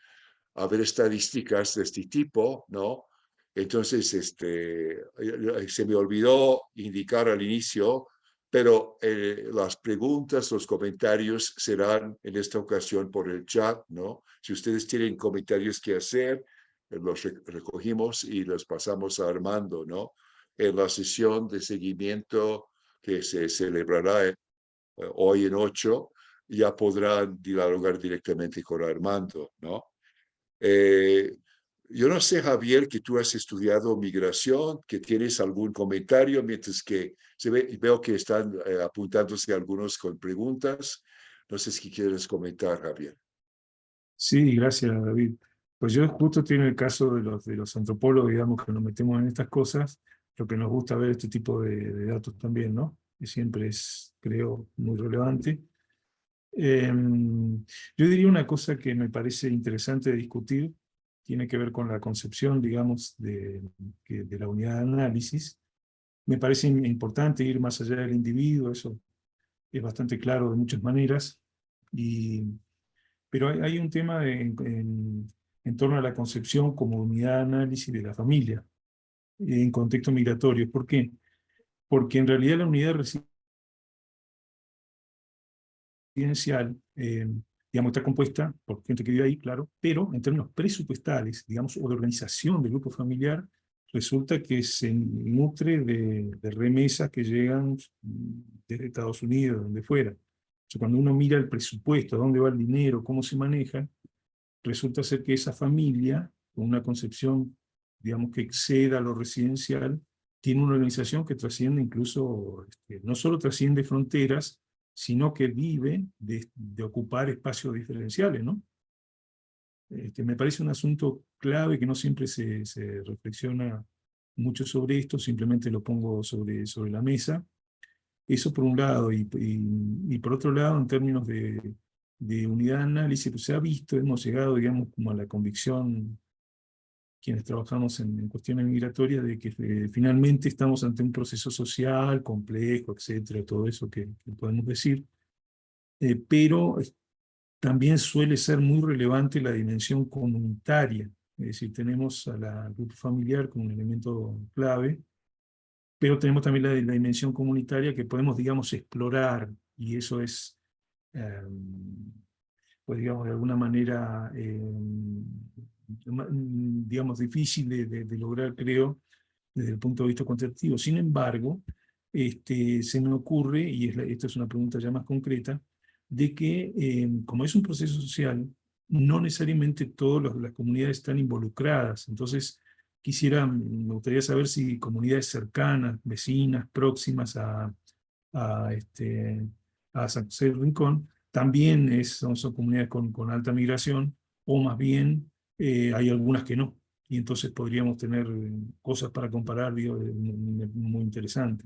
a ver estadísticas de este tipo, ¿no? Entonces, se me olvidó indicar al inicio, pero las preguntas, los comentarios serán en esta ocasión por el chat, ¿no? Si ustedes tienen comentarios que hacer, los recogimos y los pasamos a Armando, ¿no? En la sesión de seguimiento que se celebrará hoy en 8, ya podrán dialogar directamente con Armando, ¿no? Eh, yo no sé, Javier, que tú has estudiado migración, que tienes algún comentario, mientras que veo que están apuntándose algunos con preguntas. No sé si quieres comentar, Javier. Sí, gracias, David. Pues yo justo tiene el caso de los antropólogos, digamos, que nos metemos en estas cosas, lo que nos gusta ver este tipo de datos también, ¿no? Que siempre es, creo, muy relevante. Yo diría una cosa que me parece interesante de discutir, tiene que ver con la concepción, digamos, de la unidad de análisis. Me parece importante ir más allá del individuo, eso es bastante claro de muchas maneras, pero hay un tema en torno a la concepción como unidad de análisis de la familia en contexto migratorio. ¿Por qué? Porque en realidad la unidad residencial, digamos, está compuesta por gente que vive ahí, claro, pero en términos presupuestales, digamos, o de organización del grupo familiar, resulta que se nutre de remesas que llegan desde Estados Unidos, donde fuera. O sea, cuando uno mira el presupuesto, a dónde va el dinero, cómo se maneja, resulta ser que esa familia, con una concepción, digamos, que exceda lo residencial, tiene una organización que trasciende incluso, no solo trasciende fronteras, sino que vive de ocupar espacios diferenciales, ¿no? Me parece un asunto clave que no siempre se reflexiona mucho sobre esto, simplemente lo pongo sobre la mesa. Eso por un lado, y por otro lado, en términos de unidad de análisis, pues se ha visto, hemos llegado, digamos, como a la convicción, quienes trabajamos en cuestiones migratorias, de que finalmente estamos ante un proceso social complejo, etcétera, todo eso que podemos decir, pero también suele ser muy relevante la dimensión comunitaria, es decir, tenemos a la grupo familiar como un elemento clave, pero tenemos también la dimensión comunitaria que podemos, digamos, explorar, y eso es, pues, digamos, de alguna manera, digamos, difícil de lograr, creo, desde el punto de vista conceptivo. Sin embargo, se me ocurre, y esta es una pregunta ya más concreta, de que como es un proceso social, no necesariamente todas las comunidades están involucradas. Entonces, me gustaría saber si comunidades cercanas, vecinas, próximas a, a San José del Rincón, también son comunidades con alta migración, o más bien hay algunas que no. Y entonces podríamos tener cosas para comparar, digo, muy interesante.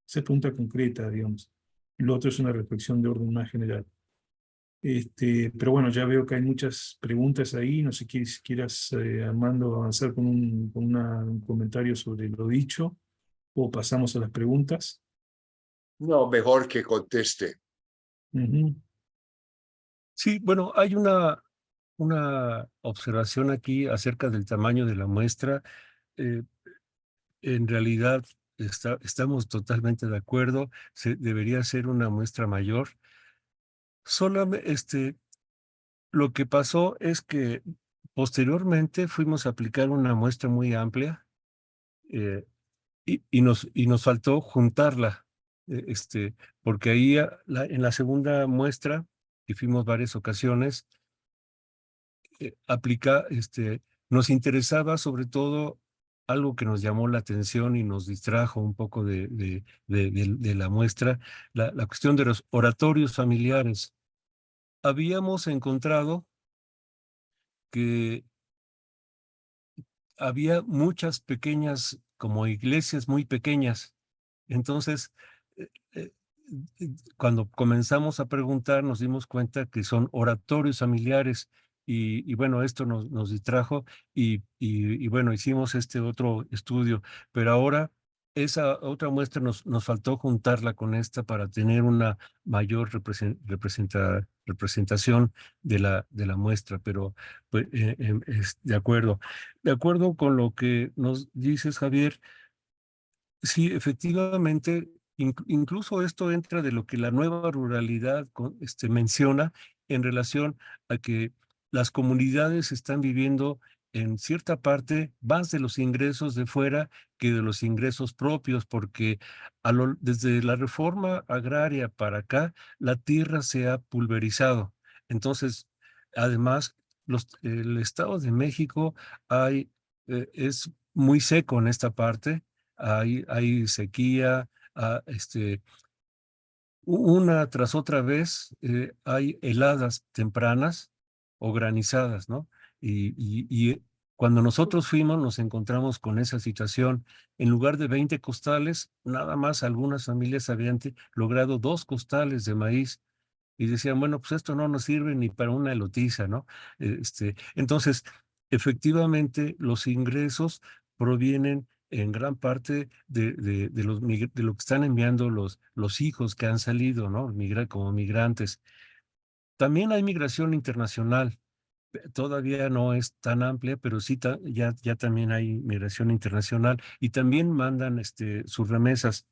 Esa es pregunta concreta, digamos. Lo otro es una reflexión de orden más general. Pero bueno, ya veo que hay muchas preguntas ahí. No sé si quieras, Armando, avanzar un comentario sobre lo dicho, o pasamos a las preguntas. No, mejor que conteste. Ujú. Sí, bueno, hay una observación aquí acerca del tamaño de la muestra. Eh, en realidad estamos totalmente de acuerdo. Debería ser una muestra mayor. Solamente, lo que pasó es que posteriormente fuimos a aplicar una muestra muy amplia, eh, y nos faltó juntarla, porque ahí en la segunda muestra, que fuimos varias ocasiones, nos interesaba sobre todo algo que nos llamó la atención y nos distrajo un poco de la muestra, la cuestión de los oratorios familiares. Habíamos encontrado que había muchas pequeñas, como iglesias muy pequeñas. Entonces, eh, eh, cuando comenzamos a preguntar, nos dimos cuenta que son oratorios familiares, y bueno, esto nos distrajo y bueno, hicimos este otro estudio, pero ahora esa otra muestra nos faltó juntarla con esta para tener una mayor representación de la muestra, pero pues, de acuerdo. De acuerdo con lo que nos dices, Javier, sí, efectivamente, incluso esto entra de lo que la nueva ruralidad menciona en relación a que las comunidades están viviendo en cierta parte más de los ingresos de fuera que de los ingresos propios, porque desde la reforma agraria para acá, la tierra se ha pulverizado. Entonces, además, el Estado de México es muy seco en esta parte, hay sequía, una tras otra vez hay heladas tempranas o granizadas, ¿no? Y cuando nosotros fuimos nos encontramos con esa situación. En lugar de 20 costales, nada más algunas familias habían logrado 2 costales de maíz y decían, bueno, pues esto no nos sirve ni para una elotiza, ¿no? Entonces, efectivamente, los ingresos provienen en gran parte de lo que están enviando los hijos que han salido, ¿no? Como migrantes. También hay migración internacional. Todavía no es tan amplia, pero sí ya también hay migración internacional y también mandan sus remesas.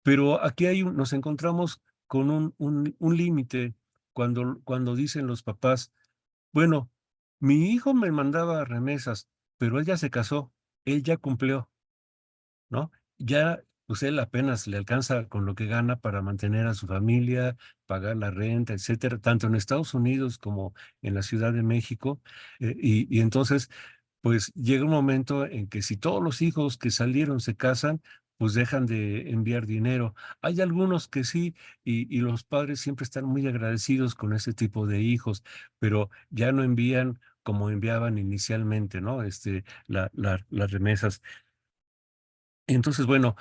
Pero aquí nos encontramos con un límite cuando dicen los papás, bueno, mi hijo me mandaba remesas, pero él ya se casó, él ya cumplió, ¿no? Ya, pues él apenas le alcanza con lo que gana para mantener a su familia, pagar la renta, etcétera, tanto en Estados Unidos como en la Ciudad de México. Y entonces, pues llega un momento en que si todos los hijos que salieron se casan, pues dejan de enviar dinero. Hay algunos que sí, y los padres siempre están muy agradecidos con ese tipo de hijos, pero ya no envían como enviaban inicialmente, ¿no? Las remesas. Entonces, bueno,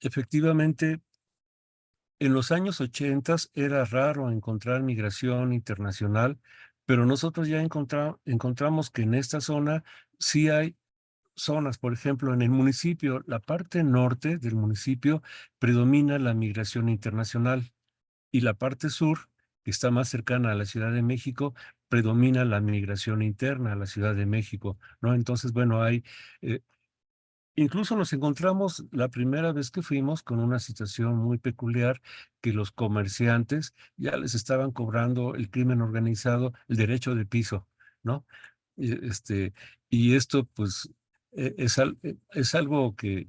efectivamente, en los años 80 era raro encontrar migración internacional, pero nosotros ya encontramos que en esta zona sí hay zonas, por ejemplo, en el municipio, la parte norte del municipio predomina la migración internacional y la parte sur, que está más cercana a la Ciudad de México, predomina la migración interna a la Ciudad de México, ¿no? Entonces, bueno, eh, incluso nos encontramos la primera vez que fuimos con una situación muy peculiar que los comerciantes ya les estaban cobrando el crimen organizado el derecho de piso, ¿no? Y esto pues es algo que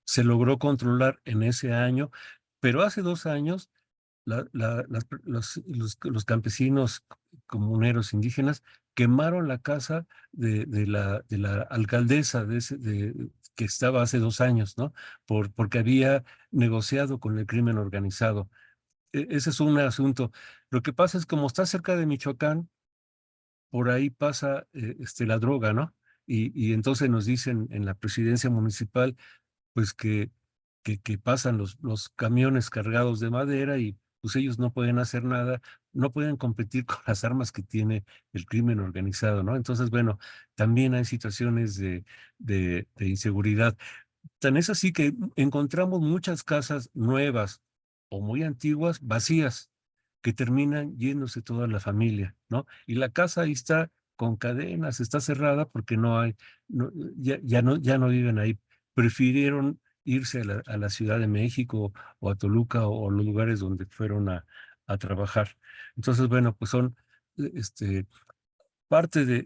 se logró controlar en ese año, pero hace 2 años los campesinos comuneros indígenas quemaron la casa de la alcaldesa que estaba hace 2 años, ¿no? Porque había negociado con el crimen organizado. Ese es un asunto. Lo que pasa es como está cerca de Michoacán, por ahí pasa la droga, ¿no? Y entonces nos dicen en la presidencia municipal pues que pasan los camiones cargados de madera y pues ellos no pueden hacer nada, no pueden competir con las armas que tiene el crimen organizado, ¿no? Entonces, bueno, también hay situaciones de inseguridad. Tan es así que encontramos muchas casas nuevas o muy antiguas, vacías, que terminan yéndose toda la familia, ¿no? Y la casa ahí está con cadenas, está cerrada porque no hay, ya no viven ahí. Prefirieron irse a la Ciudad de México o a Toluca o los lugares donde fueron a trabajar. Entonces, bueno, pues son este, parte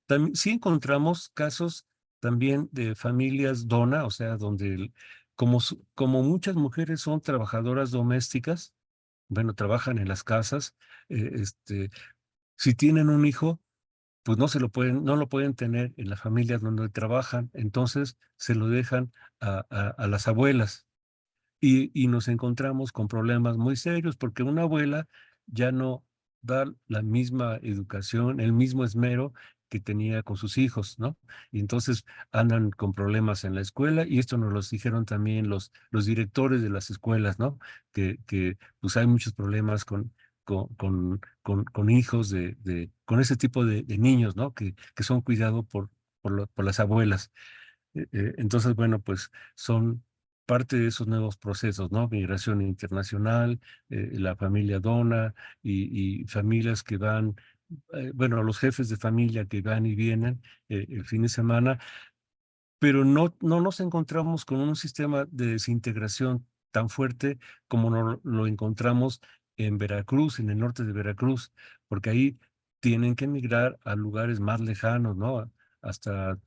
también, sí encontramos casos también de familias dona, o sea, donde como muchas mujeres son trabajadoras domésticas, bueno, trabajan en las casas, eh, este, si tienen un hijo, pues no lo pueden tener en las familias donde trabajan, entonces se lo dejan a las abuelas y nos encontramos con problemas muy serios porque una abuela ya no da la misma educación, el mismo esmero que tenía con sus hijos, ¿no? Y entonces andan con problemas en la escuela y esto nos lo dijeron también los directores de las escuelas, ¿no? Que pues hay muchos problemas con hijos con ese tipo de niños, ¿no? Que son cuidados por las abuelas. Entonces, bueno, pues son parte de esos nuevos procesos, ¿no? Migración internacional, la familia dona y familias que van, bueno, los jefes de familia que van y vienen el fin de semana, pero no nos encontramos con un sistema de desintegración tan fuerte como lo encontramos en Veracruz, en el norte de Veracruz, porque ahí tienen que emigrar a lugares más lejanos, ¿no? Hasta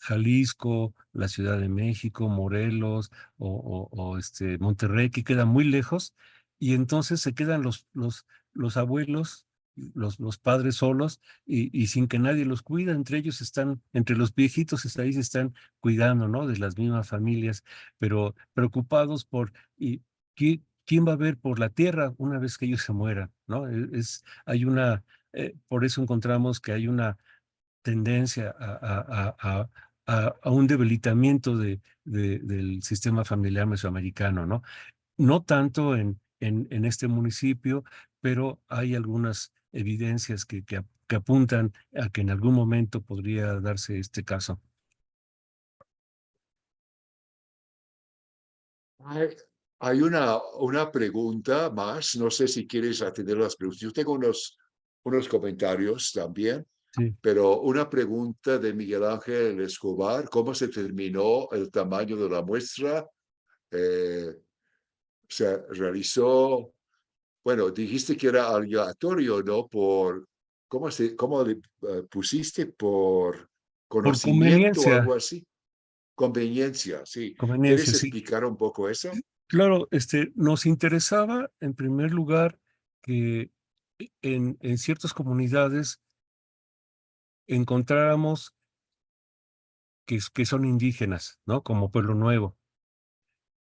Jalisco, la Ciudad de México, Morelos o Monterrey, que queda muy lejos, y entonces se quedan los abuelos, los padres solos y sin que nadie los cuida, entre ellos están, entre los viejitos ahí se están cuidando, ¿no? De las mismas familias, pero preocupados y quién va a ver por la tierra una vez que ellos se mueran, ¿no? Por eso encontramos que hay una tendencia a un debilitamiento del sistema familiar mesoamericano, ¿no? No tanto en este municipio, pero hay algunas evidencias que apuntan a que en algún momento podría darse este caso. Hay, hay una pregunta más, no sé si quieres atender las preguntas. Yo tengo unos comentarios también, Sí. pero una pregunta de Miguel Ángel Escobar, ¿cómo se determinó el tamaño de la muestra? Se realizó, bueno, dijiste que era aleatorio, ¿no? ¿Cómo le pusiste? ¿Por Por conocimiento o algo conveniencia, así? Conveniencia, sí. conveniencia, ¿Quieres sí. explicar un poco eso? Claro, nos interesaba en primer lugar que en ciertas comunidades encontráramos que son indígenas, ¿no? Como Pueblo Nuevo.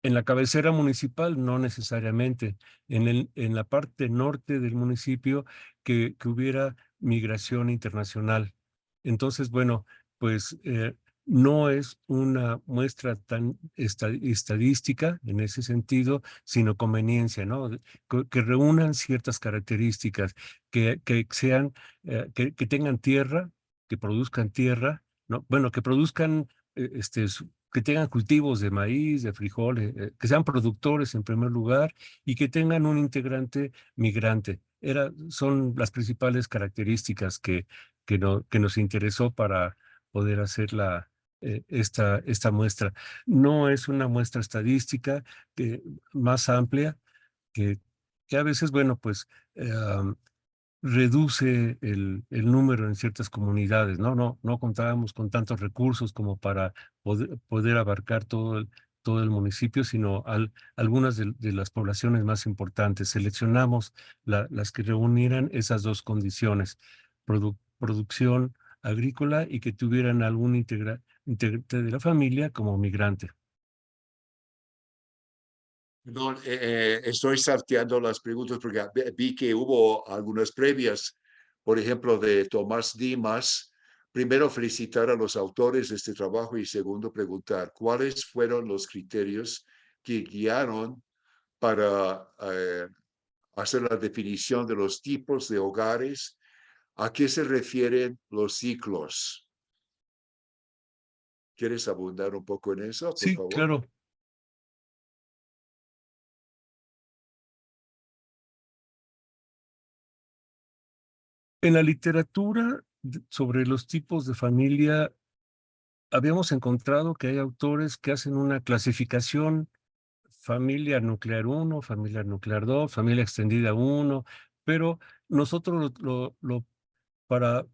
En la cabecera municipal, no necesariamente. En la parte norte del municipio, que hubiera migración internacional. Entonces, bueno, pues no es una muestra tan estadística en ese sentido, sino conveniencia, ¿no? Que reúnan ciertas características, que sean, que tengan tierra, que produzcan tierra, ¿no? Bueno, que produzcan que tengan cultivos de maíz, de frijoles, que sean productores en primer lugar y que tengan un integrante migrante. Son las principales características que nos interesó para poder hacer esta muestra. No es una muestra estadística más amplia que, que a veces, bueno, pues reduce el número en ciertas comunidades, ¿no? No contábamos con tantos recursos como para poder abarcar todo el municipio, sino algunas de las poblaciones más importantes. Seleccionamos las que reunieran esas dos condiciones, producción agrícola y que tuvieran algún integrante de la familia como migrante. Perdón, estoy salteando las preguntas porque vi que hubo algunas previas, por ejemplo, de Tomás Dimas. Primero, felicitar a los autores de este trabajo y segundo, preguntar cuáles fueron los criterios que guiaron para hacer la definición de los tipos de hogares. ¿A qué se refieren los ciclos? ¿Quieres abundar un poco en eso, por Sí, favor? claro. En la literatura sobre los tipos de familia, habíamos encontrado que hay autores que hacen una clasificación: familia nuclear 1, familia nuclear 2, familia extendida 1, pero nosotros para,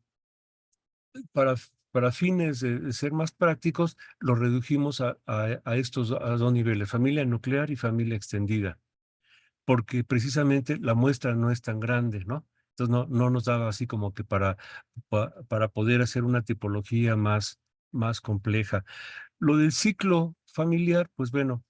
para, para fines de ser más prácticos, lo redujimos a estos a dos niveles, familia nuclear y familia extendida, porque precisamente la muestra no es tan grande, ¿no? Entonces no nos daba así como que para poder hacer una tipología más compleja. Lo del ciclo familiar, pues bueno,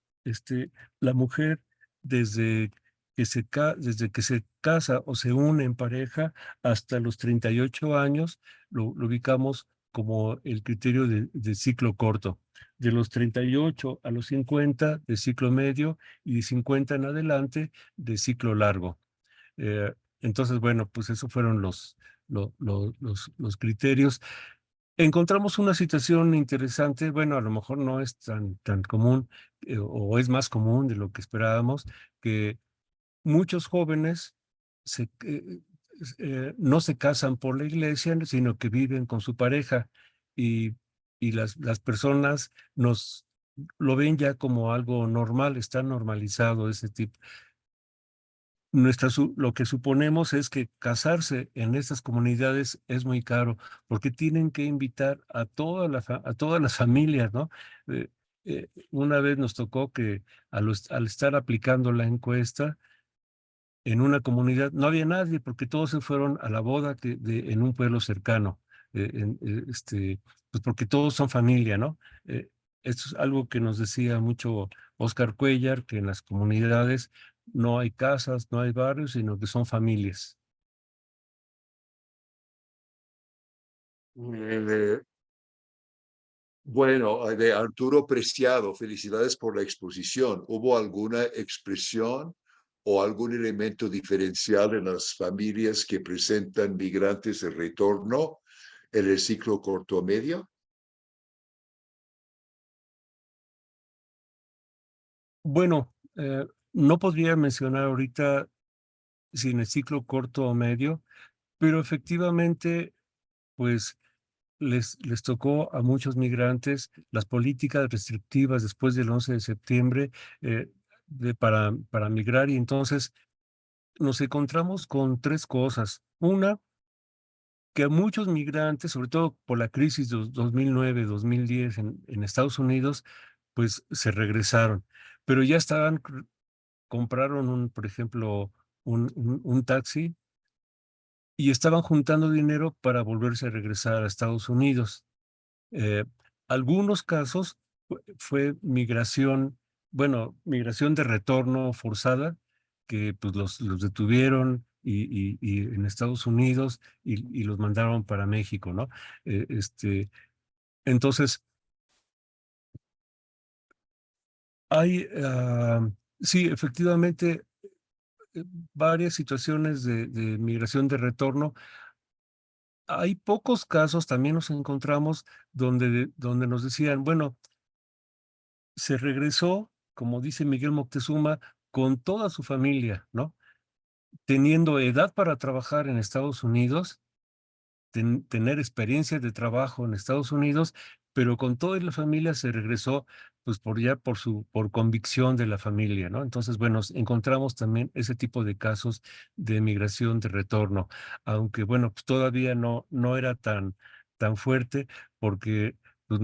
la mujer desde desde que se casa o se une en pareja hasta los 38 años, lo ubicamos como el criterio de ciclo corto. De los 38 a los 50 de ciclo medio y de 50 en adelante de ciclo largo. Entonces, bueno, pues esos fueron los criterios. Encontramos una situación interesante, bueno, a lo mejor no es tan común, o es más común de lo que esperábamos, que muchos jóvenes no se casan por la iglesia, sino que viven con su pareja, y, y las personas lo ven ya como algo normal, está normalizado ese tipo. Lo que suponemos es que casarse en estas comunidades es muy caro, porque tienen que invitar a todas las familias, ¿no? Una vez nos tocó que al estar aplicando la encuesta en una comunidad, no había nadie, porque todos se fueron a la boda en un pueblo cercano, pues porque todos son familia, ¿no? Esto es algo que nos decía mucho Oscar Cuellar, que en las comunidades no hay casas, no hay barrios, sino que son familias. Eh, Bueno, de Arturo Preciado, felicidades por la exposición. ¿Hubo alguna expresión o algún elemento diferencial en las familias que presentan migrantes de retorno en el ciclo corto medio? Bueno, no podría mencionar ahorita si en el ciclo corto o medio, pero efectivamente, pues les tocó a muchos migrantes las políticas restrictivas después del 11 de septiembre, para migrar, y entonces nos encontramos con tres cosas. Una, que a muchos migrantes, sobre todo por la crisis de 2009, 2010 en Estados Unidos, pues se regresaron, pero ya compraron por ejemplo, un taxi, y estaban juntando dinero para volverse a regresar a Estados Unidos. Eh, Algunos casos fue migración, bueno, migración de retorno forzada, que pues los detuvieron y en Estados Unidos, y los mandaron para México, ¿no? Entonces, hay, sí, efectivamente, eh, varias situaciones de migración de retorno. Hay pocos casos, también nos encontramos, donde nos decían, bueno, se regresó, como dice Miguel Moctezuma, con toda su familia, ¿no? Teniendo edad para trabajar en Estados Unidos, tener experiencia de trabajo en Estados Unidos, pero con toda la familia se regresó, pues por convicción de la familia, ¿no? Entonces, bueno, encontramos también ese tipo de casos de migración de retorno, aunque bueno, pues todavía no era tan fuerte, porque pues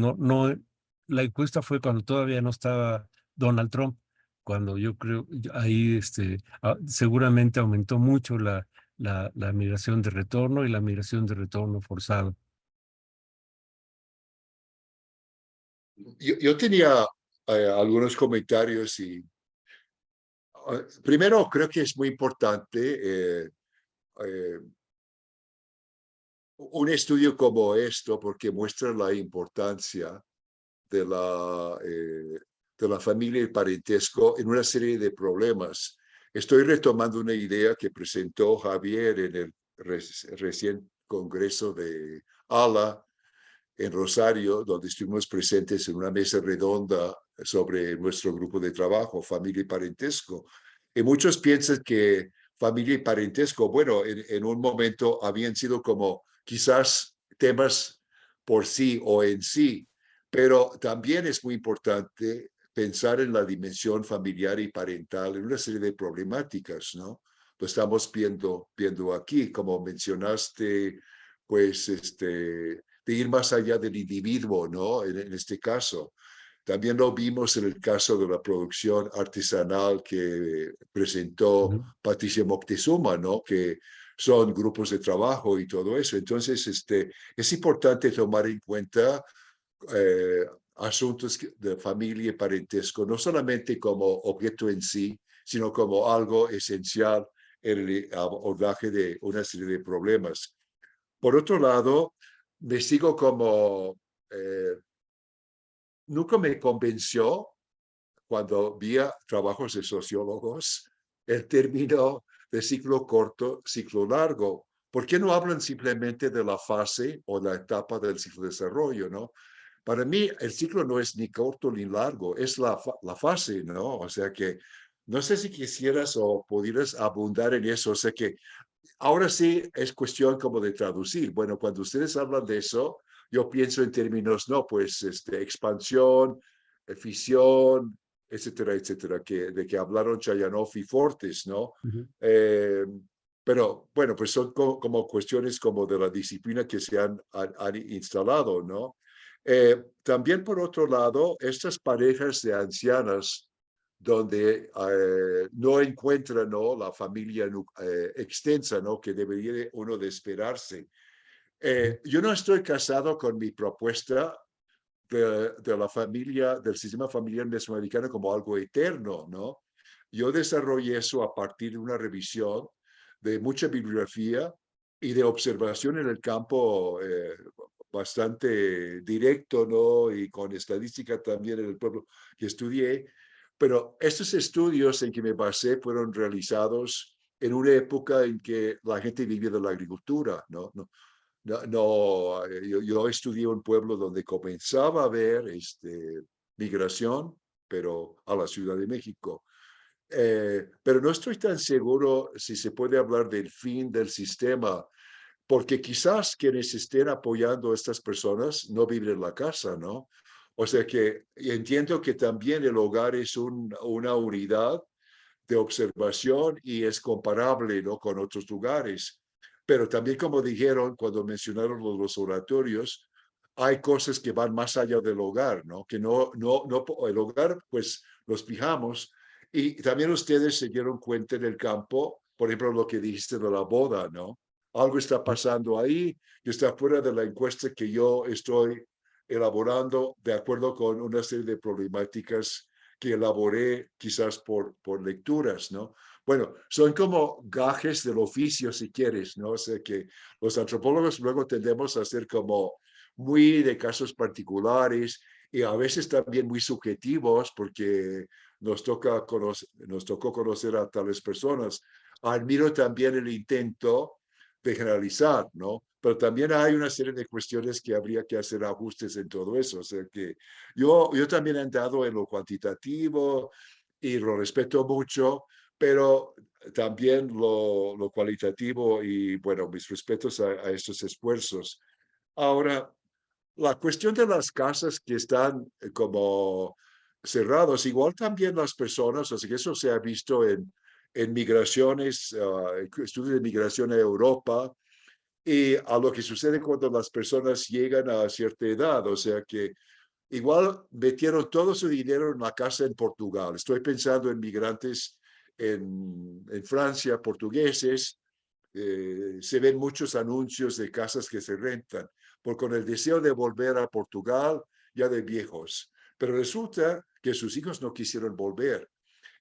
la encuesta fue cuando todavía no estaba Donald Trump, cuando yo creo ahí seguramente aumentó mucho la migración de retorno y la migración de retorno forzado. Yo tenía algunos comentarios y primero creo que es muy importante eh, un estudio como esto porque muestra la importancia de de la familia y parentesco en una serie de problemas. Estoy retomando una idea que presentó Javier en el recién congreso de ALA en Rosario, donde estuvimos presentes en una mesa redonda sobre nuestro grupo de trabajo, familia y parentesco. Y muchos piensan que familia y parentesco, bueno, en un momento habían sido como quizás temas por sí o en sí, pero también es muy importante pensar en la dimensión familiar y parental en una serie de problemáticas, ¿no? Lo estamos viendo aquí, como mencionaste, pues, de ir más allá del individuo, ¿no? En este caso. También lo vimos en el caso de la producción artesanal que presentó Ujú. Patricia Moctezuma, ¿no? Que son grupos de trabajo y todo eso. Entonces, es importante tomar en cuenta eh, asuntos de familia y parentesco, no solamente como objeto en sí, sino como algo esencial en el abordaje de una serie de problemas. Por otro lado, me sigo como, nunca me convenció cuando vi trabajos de sociólogos el término de ciclo corto, ciclo largo. ¿Por qué no hablan simplemente de la fase o la etapa del ciclo de desarrollo, no? Para mí, el ciclo no es ni corto ni largo, es la fase, ¿no? O sea que no sé si quisieras o pudieras abundar en eso. O sea que ahora sí es cuestión como de traducir. Bueno, cuando ustedes hablan de eso, yo pienso en términos, no, pues, expansión, fisión, etcétera, etcétera, de que hablaron Chayanov y Fortes, ¿no? Ujú. Eh, pero bueno, pues son como cuestiones como de la disciplina que se han instalado, ¿no? También por otro lado, estas parejas de ancianas donde no encuentran, ¿no?, la familia extensa, ¿no?, que debería uno de esperarse. Yo no estoy casado con mi propuesta de la familia, del sistema familiar mesoamericano como algo eterno, ¿no? Yo desarrollé eso a partir de una revisión de mucha bibliografía y de observación en el campo bastante directo, ¿no? Y con estadística también en el pueblo que estudié. Pero estos estudios en que me basé fueron realizados en una época en que la gente vivía de la agricultura, ¿no? Yo estudié un pueblo donde comenzaba a haber migración, pero a la Ciudad de México. Pero no estoy tan seguro si se puede hablar del fin del sistema, porque quizás quienes estén apoyando a estas personas no viven en la casa, ¿no? O sea que entiendo que también el hogar es una unidad de observación y es comparable, ¿no?, con otros lugares. Pero también, como dijeron cuando mencionaron los oratorios, hay cosas que van más allá del hogar, ¿no? Que no, el hogar, pues los fijamos. Y también ustedes se dieron cuenta en el campo, por ejemplo, lo que dijiste de la boda, ¿no? Algo está pasando ahí que está fuera de la encuesta que yo estoy elaborando de acuerdo con una serie de problemáticas que elaboré quizás por lecturas, ¿no? Bueno, son como gajes del oficio, si quieres, ¿no? O sea que los antropólogos luego tendemos a ser como muy de casos particulares y a veces también muy subjetivos porque nos tocó conocer a tales personas. Admiro también el intento de generalizar, ¿no? Pero también hay una serie de cuestiones que habría que hacer ajustes en todo eso. O sea que yo también he andado en lo cuantitativo y lo respeto mucho, pero también lo cualitativo y, bueno, mis respetos a estos esfuerzos. Ahora, la cuestión de las casas que están como cerrados, igual también las personas, así que eso se ha visto en migraciones, estudios de migración a Europa, y a lo que sucede cuando las personas llegan a cierta edad, o sea que igual metieron todo su dinero en la casa en Portugal. Estoy pensando en migrantes en Francia, portugueses. Se ven muchos anuncios de casas que se rentan, con el deseo de volver a Portugal ya de viejos. Pero resulta que sus hijos no quisieron volver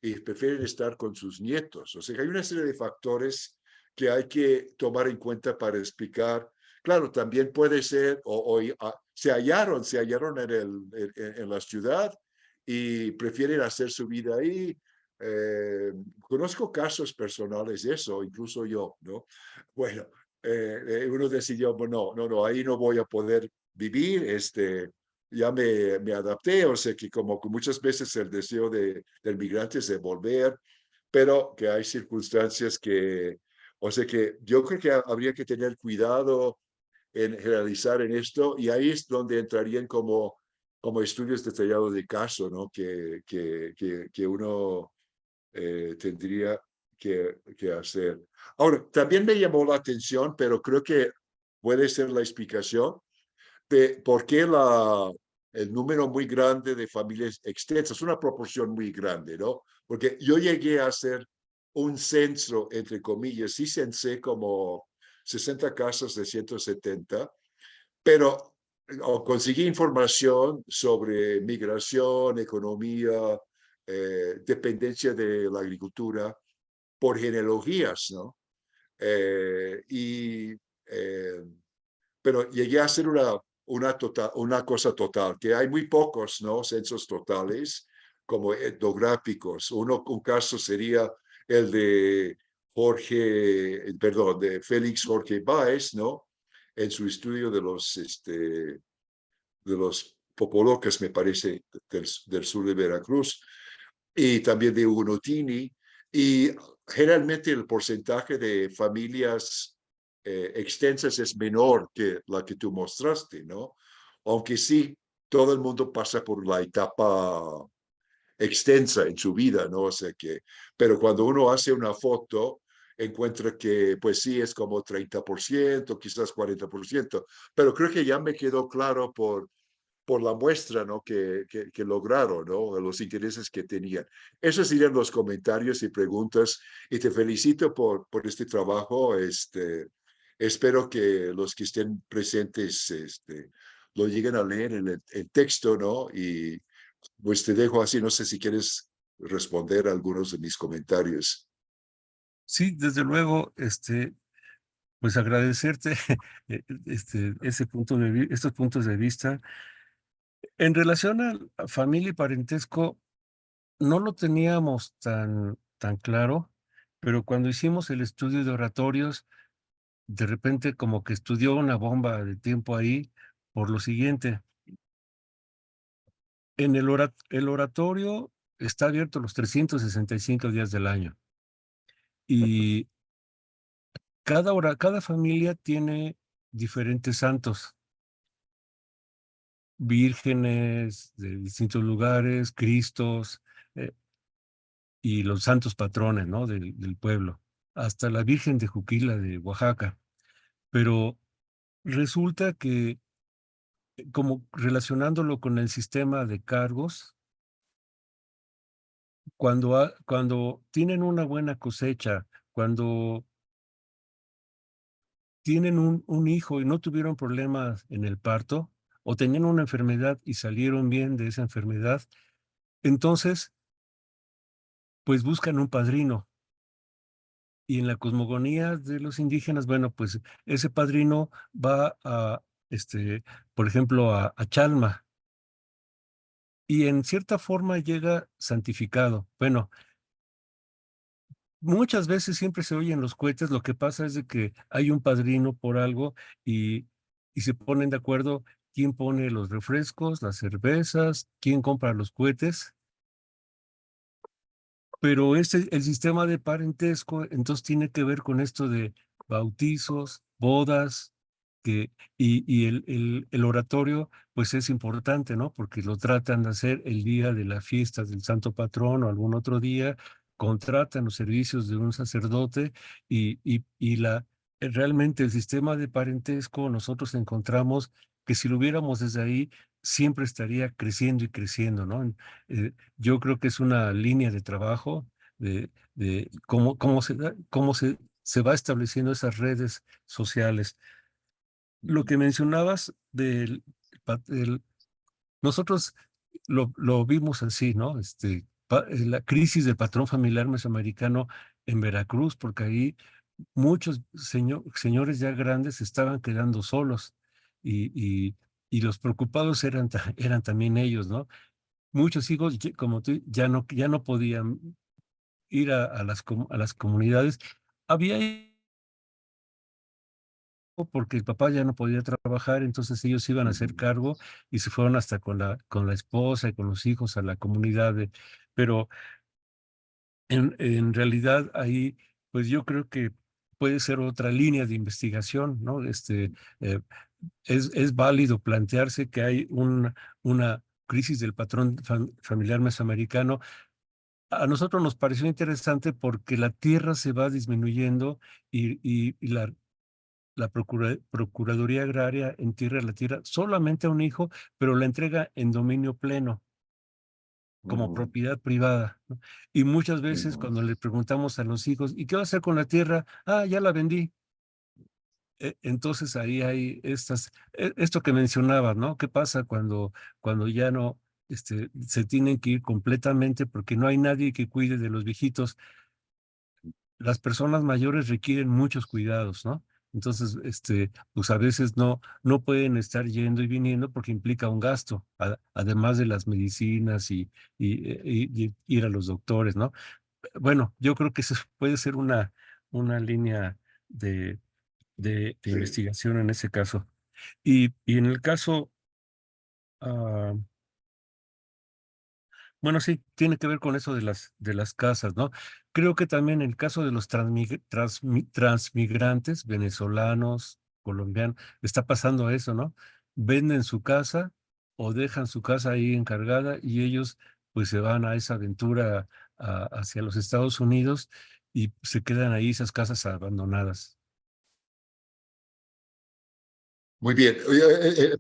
y prefieren estar con sus nietos. O sea que hay una serie de factores que hay que tomar en cuenta para explicar. Claro, también puede ser, se hallaron en la ciudad y prefieren hacer su vida ahí. Conozco casos personales de eso, incluso yo, ¿no? Bueno, uno decidió, bueno, no, ahí no voy a poder vivir, ya me adapté, o sea que como que muchas veces el deseo del migrante es de volver, pero que hay circunstancias o sea que yo creo que habría que tener cuidado en generalizar en esto y ahí es donde entrarían como estudios detallados de caso, ¿no? Que uno tendría que hacer. Ahora, también me llamó la atención, pero creo que puede ser la explicación de por qué el número muy grande de familias extensas, una proporción muy grande, ¿no? Porque yo llegué a hacer un censo, entre comillas, sí censé como 60 casas de 170, pero conseguí información sobre migración, economía, dependencia de la agricultura por genealogías, ¿no? Y pero llegué a hacer una cosa total, que hay muy pocos, ¿no?, censos totales como etnográficos. Un caso sería el de de Félix Jorge Báez, ¿no? En su estudio de los popolocas, me parece, del sur de Veracruz, y también de Hugo Notini, y generalmente el porcentaje de familias extensas es menor que la que tú mostraste, ¿no? Aunque sí, todo el mundo pasa por la etapa extensa en su vida, ¿no? O sea que, pero cuando uno hace una foto, encuentra que, pues sí, es como 30%, quizás 40%, pero creo que ya me quedó claro por la muestra, ¿no? Que lograron, ¿no? Los intereses que tenían. Esos serían los comentarios y preguntas, y te felicito por este trabajo. Espero que los que estén presentes lo lleguen a leer en el texto, ¿no? Y pues te dejo así, no sé si quieres responder a algunos de mis comentarios. Sí, desde luego, pues agradecerte estos puntos de vista. En relación a familia y parentesco, no lo teníamos tan claro, pero cuando hicimos el estudio de oratorios, de repente como que estudió una bomba de tiempo ahí por lo siguiente. El oratorio está abierto los 365 días del año y cada familia tiene diferentes santos, vírgenes de distintos lugares, Cristos, eh, y los santos patrones, ¿no? Del pueblo, hasta la Virgen de Juquila de Oaxaca. Pero resulta que, como relacionándolo con el sistema de cargos, cuando tienen una buena cosecha, cuando tienen un hijo y no tuvieron problemas en el parto, o tenían una enfermedad y salieron bien de esa enfermedad, entonces, pues buscan un padrino. Y en la cosmogonía de los indígenas, bueno, pues ese padrino va por ejemplo, a Chalma, y en cierta forma llega santificado. Bueno, muchas veces siempre se oyen los cohetes, lo que pasa es de que hay un padrino por algo y, y se ponen de acuerdo quién pone los refrescos, las cervezas, quién compra los cohetes. Pero el sistema de parentesco, entonces tiene que ver con esto de bautizos, bodas, y el oratorio, pues es importante, ¿no? Porque lo tratan de hacer el día de la fiesta del Santo Patrón o algún otro día, contratan los servicios de un sacerdote realmente el sistema de parentesco nosotros encontramos que si lo viéramos desde ahí, siempre estaría creciendo y creciendo, ¿no? Yo creo que es una línea de trabajo de cómo se va estableciendo esas redes sociales. Lo que mencionabas nosotros lo vimos así, ¿no? La crisis del patrón familiar mesoamericano en Veracruz, porque ahí muchos señores ya grandes se estaban quedando solos y, y, y los preocupados eran también ellos, ¿no? Muchos hijos, como tú, ya no podían ir a las comunidades. Había porque el papá ya no podía trabajar, entonces ellos iban a hacer cargo y se fueron hasta con la esposa y con los hijos a la comunidad. Pero en realidad ahí, pues yo creo que puede ser otra línea de investigación, ¿no? Eh, es válido plantearse que hay una crisis del patrón familiar mesoamericano. A nosotros nos pareció interesante porque la tierra se va disminuyendo y la Procuraduría Agraria entierra la tierra solamente a un hijo, pero la entrega en dominio pleno, como Ujú, propiedad privada, ¿no? Y muchas veces ujú, cuando le preguntamos a los hijos, ¿y qué va a hacer con la tierra? Ah, ya la vendí. Entonces ahí hay esto que mencionabas, ¿no? ¿Qué pasa cuando ya no se tienen que ir completamente porque no hay nadie que cuide de los viejitos? Las personas mayores requieren muchos cuidados, ¿no? Entonces, pues a veces no pueden estar yendo y viniendo porque implica un gasto, además de las medicinas y ir a los doctores, ¿no? Bueno, yo creo que eso puede ser una línea de, de Sí. investigación en ese caso. Y en el caso, ah, bueno, sí, tiene que ver con eso de las casas, ¿no? Creo que también en el caso de los transmigrantes, venezolanos, colombianos, está pasando eso, ¿no? Venden su casa o dejan su casa ahí encargada y ellos pues se van a esa aventura hacia los Estados Unidos y se quedan ahí esas casas abandonadas. Muy bien.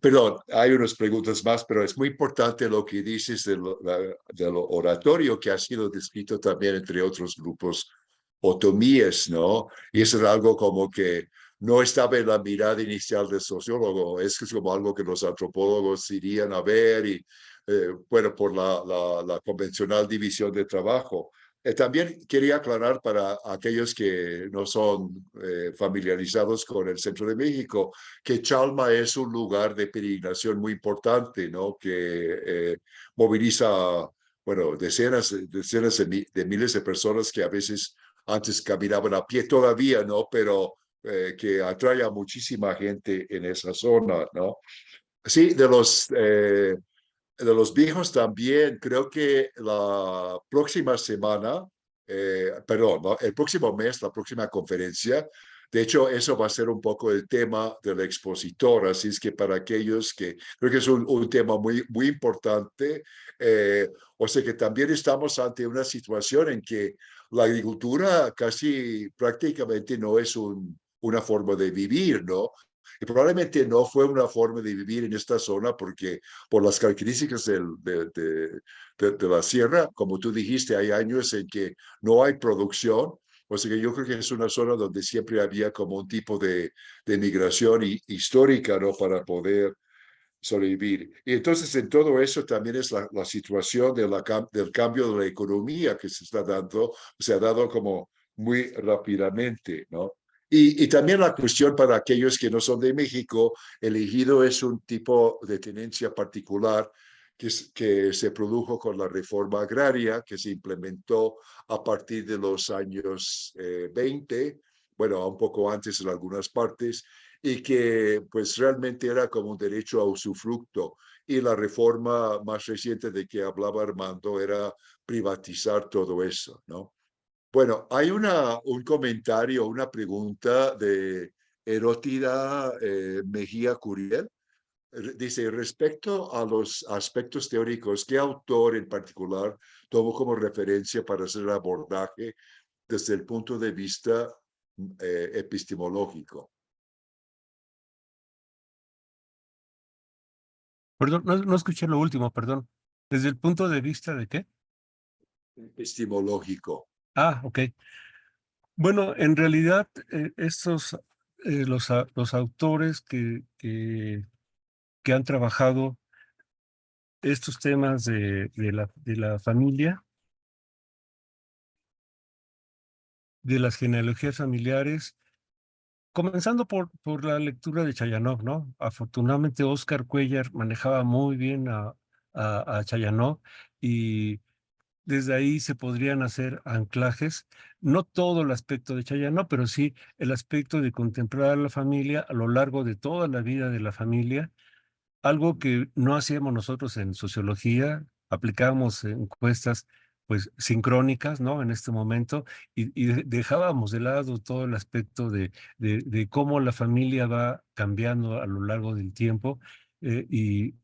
Perdón, hay unas preguntas más, pero es muy importante lo que dices del oratorio que ha sido descrito también entre otros grupos otomíes, ¿no? Y eso es algo como que no estaba en la mirada inicial del sociólogo, es como algo que los antropólogos irían a ver y, bueno, por la convencional división de trabajo. También quería aclarar para aquellos que no son familiarizados con el centro de México, que Chalma es un lugar de peregrinación muy importante, ¿no? Que moviliza, bueno, decenas de miles de personas que a veces antes caminaban a pie todavía, ¿no? Pero que atrae a muchísima gente en esa zona, ¿no? Sí, de los viejos también, creo que la próxima semana, perdón, ¿no? El próximo mes, la próxima conferencia, de hecho, eso va a ser un poco el tema del expositor, así es que para aquellos que creo que es un tema muy importante, o sea que también estamos ante una situación en que la agricultura casi prácticamente no es una forma de vivir, ¿no? Y probablemente no fue una forma de vivir en esta zona porque por las características de la sierra, como tú dijiste, hay años en que no hay producción, o sea que yo creo que es una zona donde siempre había como un tipo de migración histórica, ¿no? Para poder sobrevivir. Y entonces en todo eso también es la situación del cambio de la economía que se ha dado como muy rápidamente, ¿no? Y también la cuestión para aquellos que no son de México, el ejido es un tipo de tenencia particular que se produjo con la reforma agraria que se implementó a partir de los años 20, bueno, un poco antes en algunas partes, y que pues realmente era como un derecho a usufructo. Y la reforma más reciente de que hablaba Armando era privatizar todo eso, ¿no? Bueno, hay un comentario, una pregunta de Erótida Mejía Curiel. Dice, respecto a los aspectos teóricos, ¿qué autor en particular tomó como referencia para hacer el abordaje desde el punto de vista epistemológico? Perdón, no escuché lo último, perdón. ¿Desde el punto de vista de qué? Epistemológico. Ah, ok. Bueno, en realidad, los autores que han trabajado estos temas de la familia, de las genealogías familiares, comenzando por la lectura de Chayanov, ¿no? Afortunadamente, Oscar Cuellar manejaba muy bien a Chayanov y desde ahí se podrían hacer anclajes, no todo el aspecto de Chayanov, pero sí el aspecto de contemplar a la familia a lo largo de toda la vida de la familia, algo que no hacíamos nosotros en sociología, aplicábamos encuestas pues sincrónicas, ¿no? En este momento, y dejábamos de lado todo el aspecto de cómo la familia va cambiando a lo largo del tiempo. Y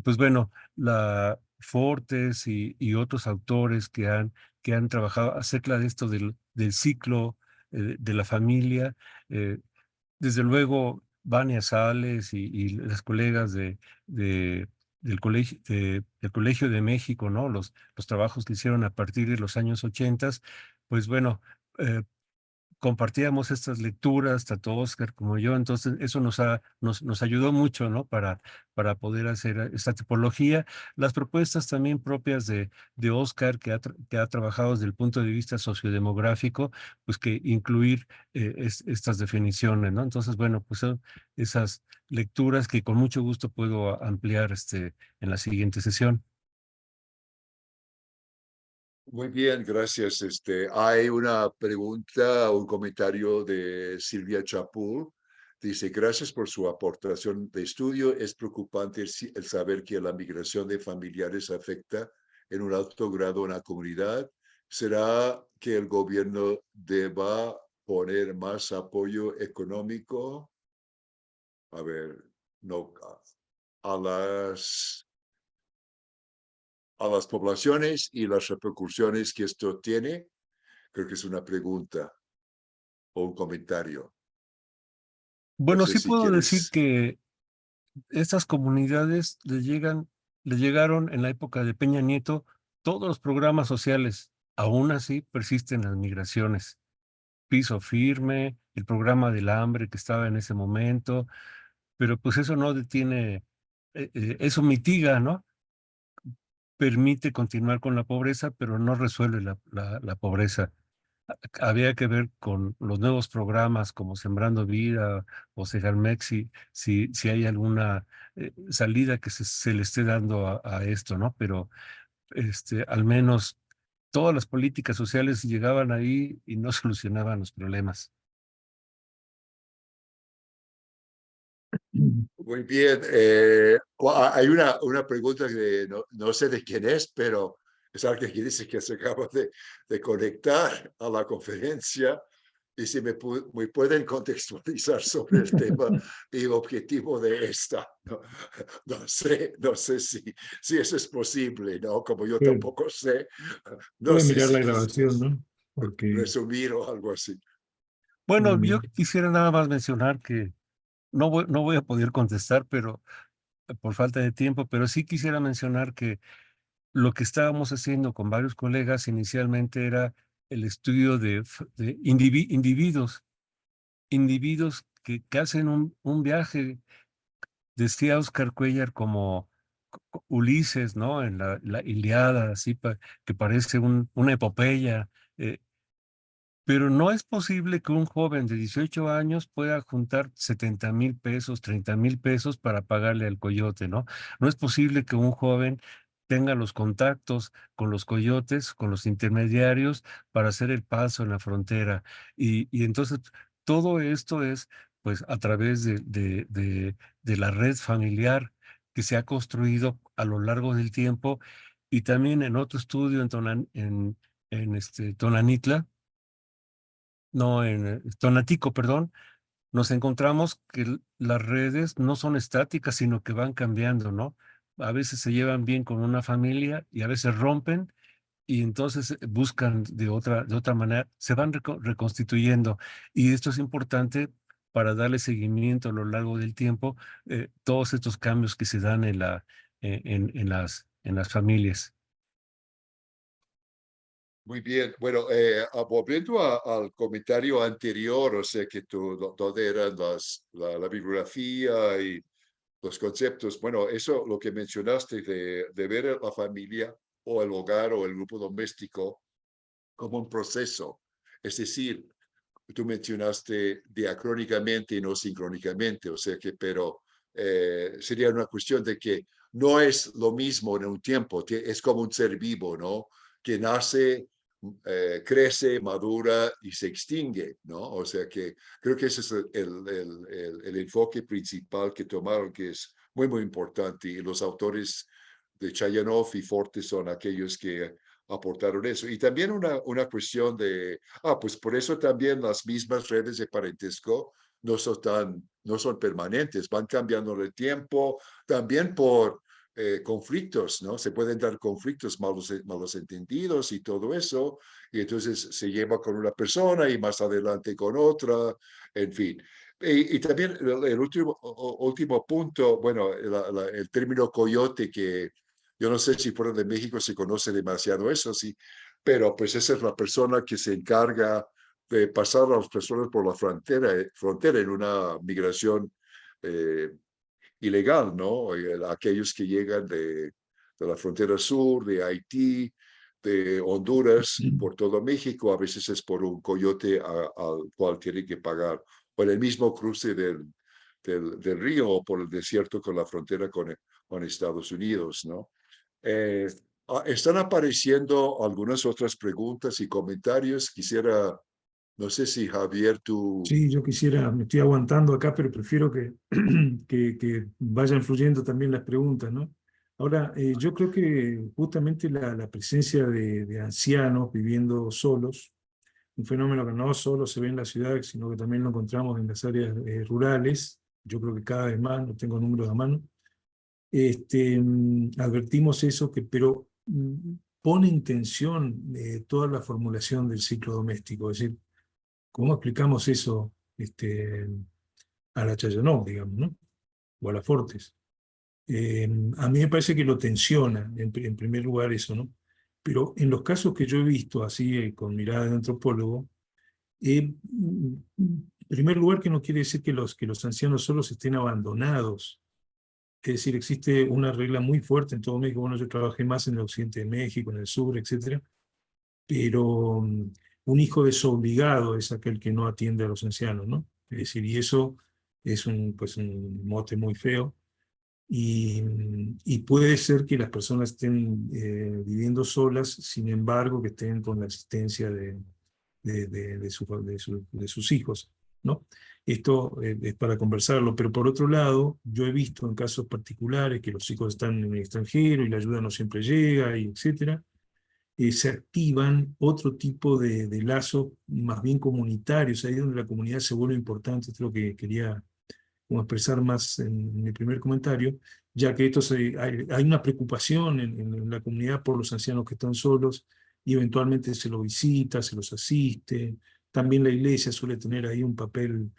pues bueno, la Fortes y otros autores que han trabajado acerca de esto del ciclo de la familia, eh, desde luego, Vania Sales y las colegas de, del Colegio de México, ¿no? Los trabajos que hicieron a partir de los años 80, pues bueno, eh, compartíamos estas lecturas, tanto Oscar como yo, entonces eso nos ayudó mucho, ¿no? Para poder hacer esta tipología. Las propuestas también propias de Oscar, que ha trabajado desde el punto de vista sociodemográfico, pues que incluir estas definiciones, ¿no? Entonces, bueno, pues son esas lecturas que con mucho gusto puedo ampliar en la siguiente sesión. Muy bien, gracias. Hay una pregunta, un comentario de Silvia Chapul. Dice, gracias por su aportación de estudio. Es preocupante el saber que la migración de familiares afecta en un alto grado a la comunidad. ¿Será que el gobierno deba poner más apoyo económico? A ver, no, a las poblaciones y las repercusiones que esto tiene? Creo que es una pregunta o un comentario. No Bueno, sé sí si puedo decir quieres. que estas comunidades le llegaron en la época de Peña Nieto todos los programas sociales. Aún así persisten las migraciones. Piso firme, el programa del hambre que estaba en ese momento, pero pues eso no detiene, eso mitiga, ¿no? Permite continuar con la pobreza, pero no resuelve la pobreza. Había que ver con los nuevos programas como Sembrando Vida o Segalmex si hay alguna salida que se le esté dando a esto, ¿no? Pero al menos todas las políticas sociales llegaban ahí y no solucionaban los problemas. Muy bien. Hay una pregunta que no sé de quién es, pero es alguien que dice que se acaba de conectar a la conferencia y si me pueden contextualizar sobre el tema y el objetivo de esta. No sé si eso es posible, ¿no? Como yo Pueden, tampoco sé, no pueden sé mirar si la es grabación, ¿no? Porque resumir o algo así. Bueno, pueden yo mirar. quisiera nada más mencionar que no voy a poder contestar, pero por falta de tiempo, pero sí quisiera mencionar que lo que estábamos haciendo con varios colegas inicialmente era el estudio de individuos que hacen un viaje, decía Oscar Cuellar, como Ulises, ¿no? En la Ilíada, así que parece una epopeya. eh, pero no es posible que un joven de 18 años pueda juntar 70,000 pesos, 30,000 pesos para pagarle al coyote, ¿no? No es posible que un joven tenga los contactos con los coyotes, con los intermediarios para hacer el paso en la frontera. Y entonces todo esto es pues a través de la red familiar que se ha construido a lo largo del tiempo y también en otro estudio en Tonanitla, no, en Tonatico, perdón, nos encontramos que las redes no son estáticas, sino que van cambiando, ¿no? A veces se llevan bien con una familia y a veces rompen y entonces buscan de otra manera, se van reconstituyendo. Y esto es importante para darle seguimiento a lo largo del tiempo, todos estos cambios que se dan en las familias. Muy bien. Bueno, volviendo al comentario anterior, o sea, que donde eran la bibliografía y los conceptos. Bueno, eso lo que mencionaste de ver a la familia o el hogar o el grupo doméstico como un proceso. Es decir, tú mencionaste diacrónicamente y no sincrónicamente, o sea que, pero sería una cuestión de que no es lo mismo en un tiempo, es como un ser vivo, ¿no? Que nace, crece, madura y se extingue, ¿no? O sea que creo que ese es el enfoque principal que tomaron, que es muy, muy importante. Y los autores de Chayanov y Forte son aquellos que aportaron eso. Y también una cuestión de, pues por eso también las mismas redes de parentesco no son permanentes, van cambiando en el tiempo, también por conflictos, ¿no? Se pueden dar conflictos, malos entendidos y todo eso, y entonces se lleva con una persona y más adelante con otra, en fin. Y también el último punto, bueno, el término coyote, que yo no sé si fuera de México se conoce demasiado eso, sí, pero pues esa es la persona que se encarga de pasar a las personas por la frontera en una migración eh, ilegal, ¿no? Aquellos que llegan de la frontera sur, de Haití, de Honduras, por todo México, a veces es por un coyote al cual tienen que pagar, o en el mismo cruce del río o por el desierto con la frontera con Estados Unidos, ¿no? Eh, Están apareciendo algunas otras preguntas y comentarios. Quisiera, no sé si Javier, tú... Sí, yo quisiera, me estoy aguantando acá, pero prefiero que, que vayan fluyendo también las preguntas, ¿no? Ahora, yo creo que justamente la presencia de ancianos viviendo solos, un fenómeno que no solo se ve en la ciudad, sino que también lo encontramos en las áreas rurales, yo creo que cada vez más, no tengo números a mano, advertimos eso, pero pone en tensión toda la formulación del ciclo doméstico, es decir, ¿cómo explicamos eso a la Chayanov, digamos, ¿no? O a la Fortes? A mí me parece que lo tensiona, en primer lugar, eso, ¿no? Pero en los casos que yo he visto, así, con mirada de antropólogo, en primer lugar, que no quiere decir que los ancianos solos estén abandonados. Es decir, existe una regla muy fuerte en todo México. Bueno, yo trabajé más en el occidente de México, en el sur, etcétera, pero un hijo desobligado es aquel que no atiende a los ancianos, ¿no? Es decir, y eso es pues un mote muy feo. Y puede ser que las personas estén viviendo solas, sin embargo, que estén con la asistencia de sus hijos, ¿no? Esto es para conversarlo, pero por otro lado, yo he visto en casos particulares que los hijos están en el extranjero y la ayuda no siempre llega, y etcétera, se activan otro tipo de lazos más bien comunitarios, ahí donde la comunidad se vuelve importante. Esto es lo que quería como expresar más en mi primer comentario, ya que hay una preocupación en la comunidad por los ancianos que están solos y eventualmente se los visita, se los asiste. También la iglesia suele tener ahí un papel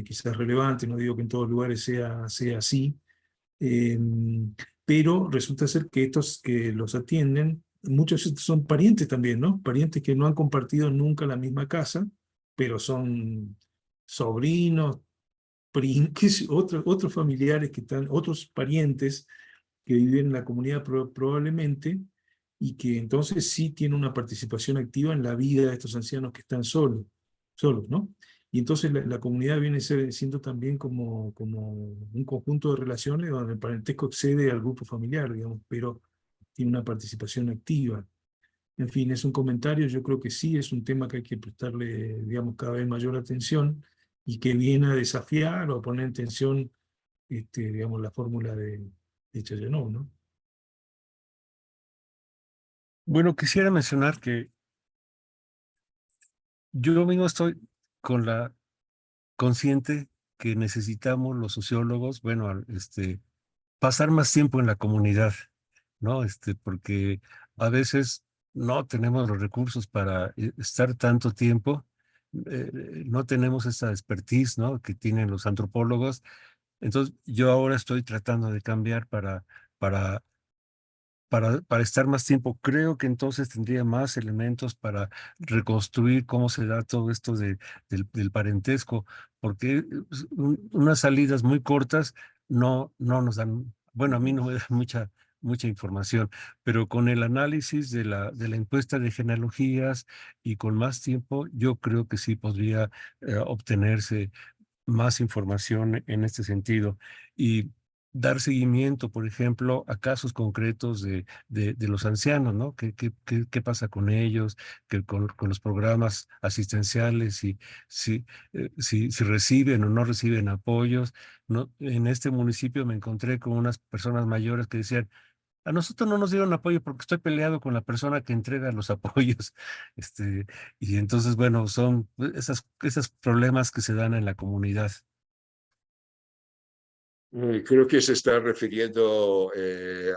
quizás relevante, no digo que en todos lugares sea así, eh, pero resulta ser que estos que los atienden, muchos de estos son parientes también, ¿no? Parientes que no han compartido nunca la misma casa, pero son sobrinos, otros familiares que están, otros parientes que viven en la comunidad probablemente, y que entonces sí tienen una participación activa en la vida de estos ancianos que están solos, ¿no? Y entonces la comunidad viene siendo también como un conjunto de relaciones donde el parentesco excede al grupo familiar, digamos, pero tiene una participación activa. En fin, es un comentario, yo creo que sí, es un tema que hay que prestarle, digamos, cada vez mayor atención y que viene a desafiar o a poner en tensión, digamos, la fórmula de Chayanov, ¿no? Bueno, quisiera mencionar que yo mismo estoy con la consciente que necesitamos los sociólogos, bueno, pasar más tiempo en la comunidad, ¿no? Porque a veces no tenemos los recursos para estar tanto tiempo, no tenemos esa expertise, ¿no? Que tienen los antropólogos. Entonces, yo ahora estoy tratando de cambiar para para estar más tiempo. Creo que entonces tendría más elementos para reconstruir cómo se da todo esto del parentesco, porque unas salidas muy cortas no nos dan, bueno, a mí no me da mucha información, pero con el análisis de la encuesta de genealogías y con más tiempo, yo creo que sí podría obtenerse más información en este sentido y dar seguimiento, por ejemplo, a casos concretos de los ancianos, ¿no? ¿Qué pasa con ellos, con los programas asistenciales, si reciben o no reciben apoyos, ¿no? En este municipio me encontré con unas personas mayores que decían, a nosotros no nos dieron apoyo porque estoy peleado con la persona que entrega los apoyos. Y entonces, bueno, son esos problemas que se dan en la comunidad. Creo que se está refiriendo,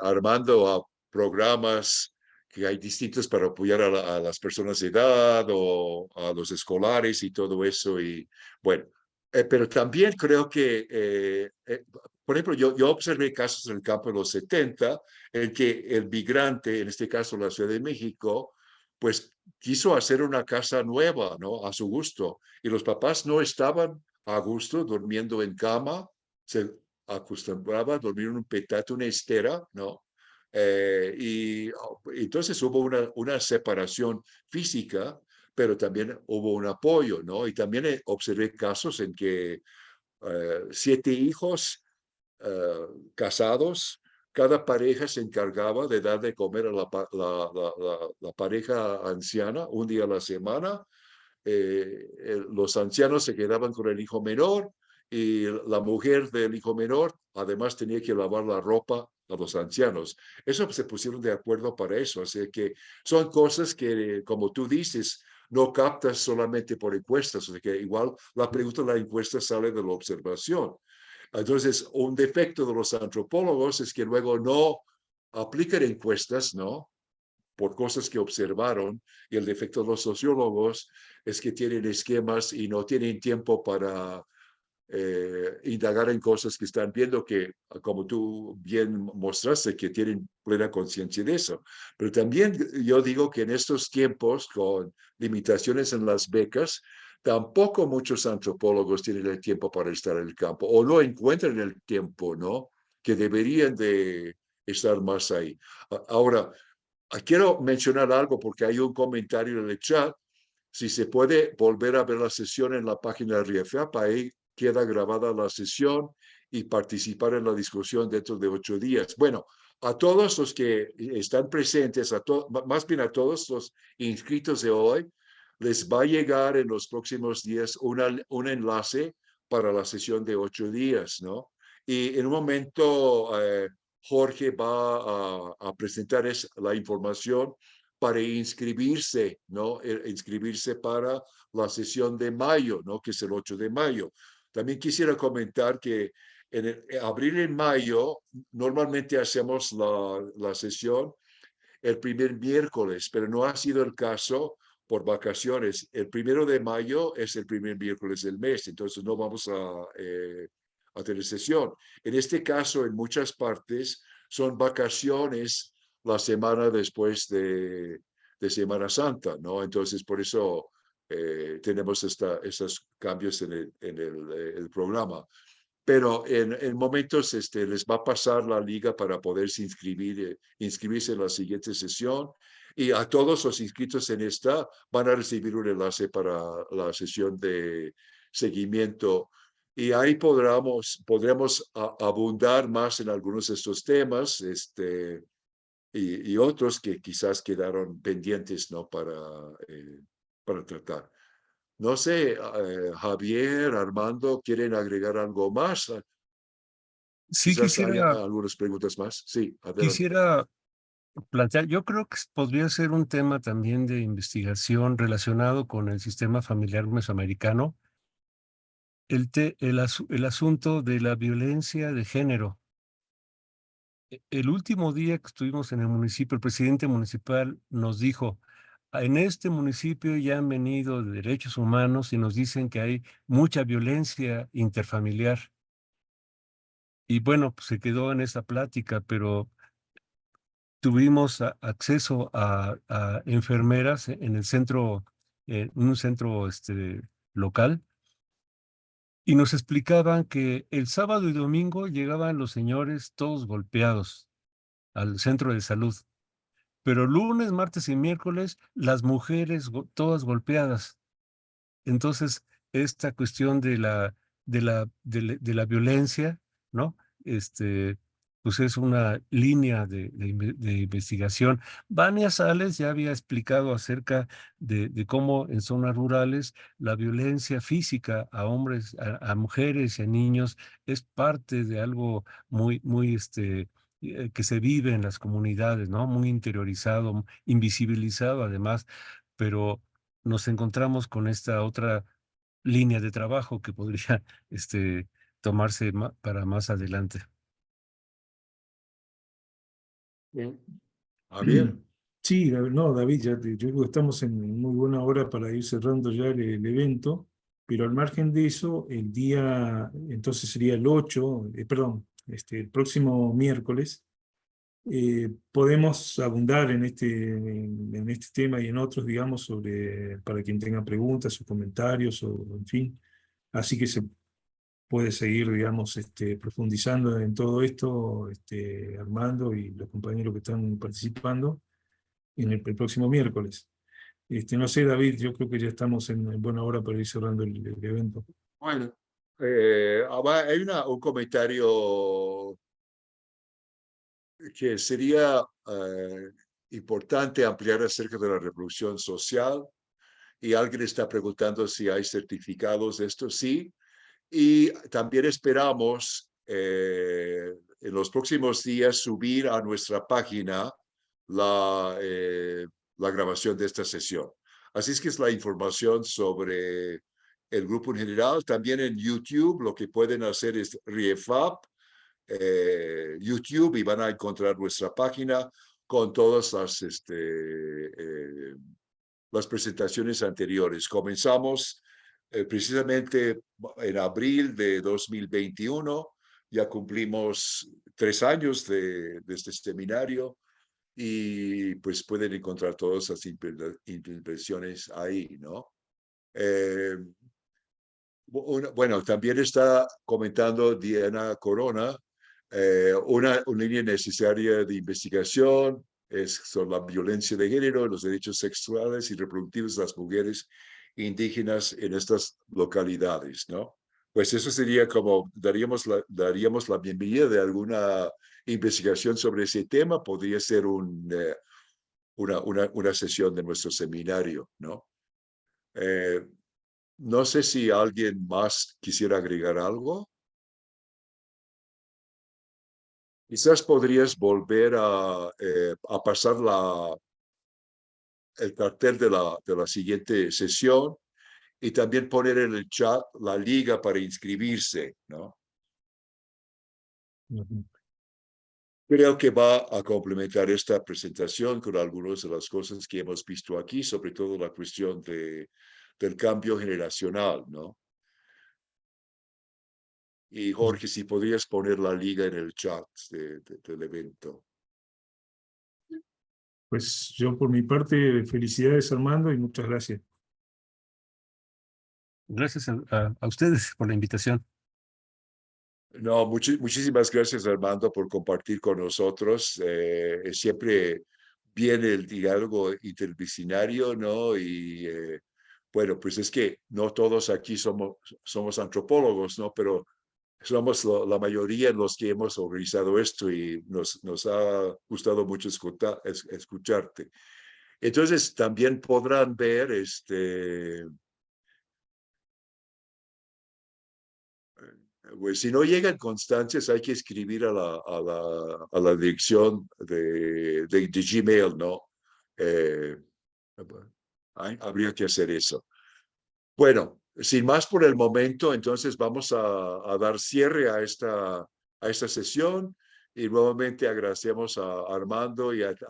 Armando, a programas que hay distintos para apoyar a las personas de edad o a los escolares y todo eso. Y bueno, pero también creo que, por ejemplo, yo observé casos en el campo de los 70 en que el migrante, en este caso la Ciudad de México, pues quiso hacer una casa nueva, ¿no? A su gusto. Y los papás no estaban a gusto durmiendo en cama. Se acostumbraba a dormir en un petate, una estera, ¿no? Y entonces hubo una separación física, pero también hubo un apoyo, ¿no? Y también observé casos en que 7 hijos casados cada pareja se encargaba de dar de comer a la pareja anciana un día a la semana. Los ancianos se quedaban con el hijo menor y la mujer del hijo menor además tenía que lavar la ropa a los ancianos. Eso se pusieron de acuerdo para eso. Así que son cosas que, como tú dices, no captas solamente por encuestas. O sea que igual la pregunta de la encuesta sale de la observación. Entonces, un defecto de los antropólogos es que luego no aplican encuestas, ¿no? Por cosas que observaron, y el defecto de los sociólogos es que tienen esquemas y no tienen tiempo para indagar en cosas que están viendo que, como tú bien mostraste, que tienen plena conciencia de eso. Pero también yo digo que en estos tiempos, con limitaciones en las becas, tampoco muchos antropólogos tienen el tiempo para estar en el campo o no encuentran el tiempo, ¿no? Que deberían de estar más ahí. Ahora, quiero mencionar algo porque hay un comentario en el chat. Si se puede volver a ver la sesión en la página de RIEFAP, ahí queda grabada la sesión y participar en la discusión dentro de 8 días. Bueno, a todos los que están presentes, más bien a todos los inscritos de hoy, les va a llegar en los próximos días un enlace para la sesión de 8 días, ¿no? Y en un momento, Jorge va a presentar la información para inscribirse, ¿no? Inscribirse para la sesión de mayo, ¿no? Que es el 8 de mayo. También quisiera comentar que en abril y mayo normalmente hacemos la sesión el primer miércoles, pero no ha sido el caso por vacaciones. El 1 de mayo es el primer miércoles del mes, entonces no vamos a tener sesión. En este caso, en muchas partes, son vacaciones la semana después de Semana Santa, ¿no? Entonces, por eso tenemos estos cambios en el programa. Pero en momentos les va a pasar la liga para poderse inscribirse en la siguiente sesión, y a todos los inscritos en esta van a recibir un enlace para la sesión de seguimiento, y ahí podremos abundar más en algunos de estos temas y otros que quizás quedaron pendientes, ¿no? Para tratar. No sé, Javier, Armando, ¿quieren agregar algo más? Sí, Quizás haya algunas preguntas más. Sí, adelante. quisiera plantear, yo creo que podría ser un tema también de investigación relacionado con el sistema familiar mesoamericano, el asunto de la violencia de género. El último día que estuvimos en el municipio, el presidente municipal nos dijo: en este municipio ya han venido de derechos humanos y nos dicen que hay mucha violencia interfamiliar. Y bueno, pues se quedó en esa plática, pero tuvimos acceso a enfermeras en el centro, en un centro local, y nos explicaban que el sábado y domingo llegaban los señores todos golpeados al centro de salud, pero lunes, martes y miércoles las mujeres todas golpeadas. Entonces, esta cuestión de la violencia, ¿no? Pues es una línea de investigación. Vania Sales ya había explicado acerca de cómo en zonas rurales la violencia física a hombres, a mujeres y a niños es parte de algo que se vive en las comunidades, ¿no? Muy interiorizado, invisibilizado además, pero nos encontramos con esta otra línea de trabajo que podría tomarse para más adelante. Bien. Javier. Sí, no, David, yo creo que estamos en muy buena hora para ir cerrando ya el evento, pero al margen de eso, el día, entonces sería el 8, perdón, el próximo miércoles, podemos abundar en este tema y en otros, digamos, para quien tenga preguntas o comentarios, o en fin. Así que se puede seguir, digamos, profundizando en todo esto, Armando y los compañeros que están participando en el próximo miércoles. No sé, David, yo creo que ya estamos en buena hora para ir cerrando el evento. Bueno, hay un comentario que sería importante ampliar acerca de la reproducción social. Y alguien está preguntando si hay certificados de esto. Sí. Y también esperamos en los próximos días subir a nuestra página la grabación de esta sesión. Así es que es la información sobre el grupo en general. También en YouTube lo que pueden hacer es RIEFAP, YouTube, y van a encontrar nuestra página con todas las presentaciones anteriores. Comenzamos precisamente en abril de 2021, ya cumplimos 3 años de este seminario y pues pueden encontrar todas las impresiones ahí, ¿no? Bueno, también está comentando Diana Corona, una línea necesaria de investigación sobre la violencia de género, los derechos sexuales y reproductivos de las mujeres indígenas en estas localidades, ¿no? Pues eso sería como, daríamos la bienvenida de alguna investigación sobre ese tema, podría ser una sesión de nuestro seminario, ¿no? No sé si alguien más quisiera agregar algo. Quizás podrías volver a pasar el cartel de la siguiente sesión y también poner en el chat la liga para inscribirse, ¿no? Creo que va a complementar esta presentación con algunas de las cosas que hemos visto aquí, sobre todo la cuestión del cambio generacional, ¿no? Y Jorge, si podrías poner la liga en el chat del evento. Pues yo por mi parte, felicidades Armando y muchas gracias. Gracias a ustedes por la invitación. No, muchísimas gracias, Armando, por compartir con nosotros. Siempre viene el diálogo interdisciplinario, ¿no? Y bueno, pues es que no todos aquí somos antropólogos, ¿no? Pero somos la mayoría los que hemos organizado esto y nos ha gustado mucho escucharte. Entonces, también podrán ver pues si no llegan constancias, hay que escribir a la dirección de Gmail, ¿no? Habría que hacer eso. Bueno, sin más por el momento, entonces vamos a dar cierre a esta sesión y nuevamente agradecemos a Armando y a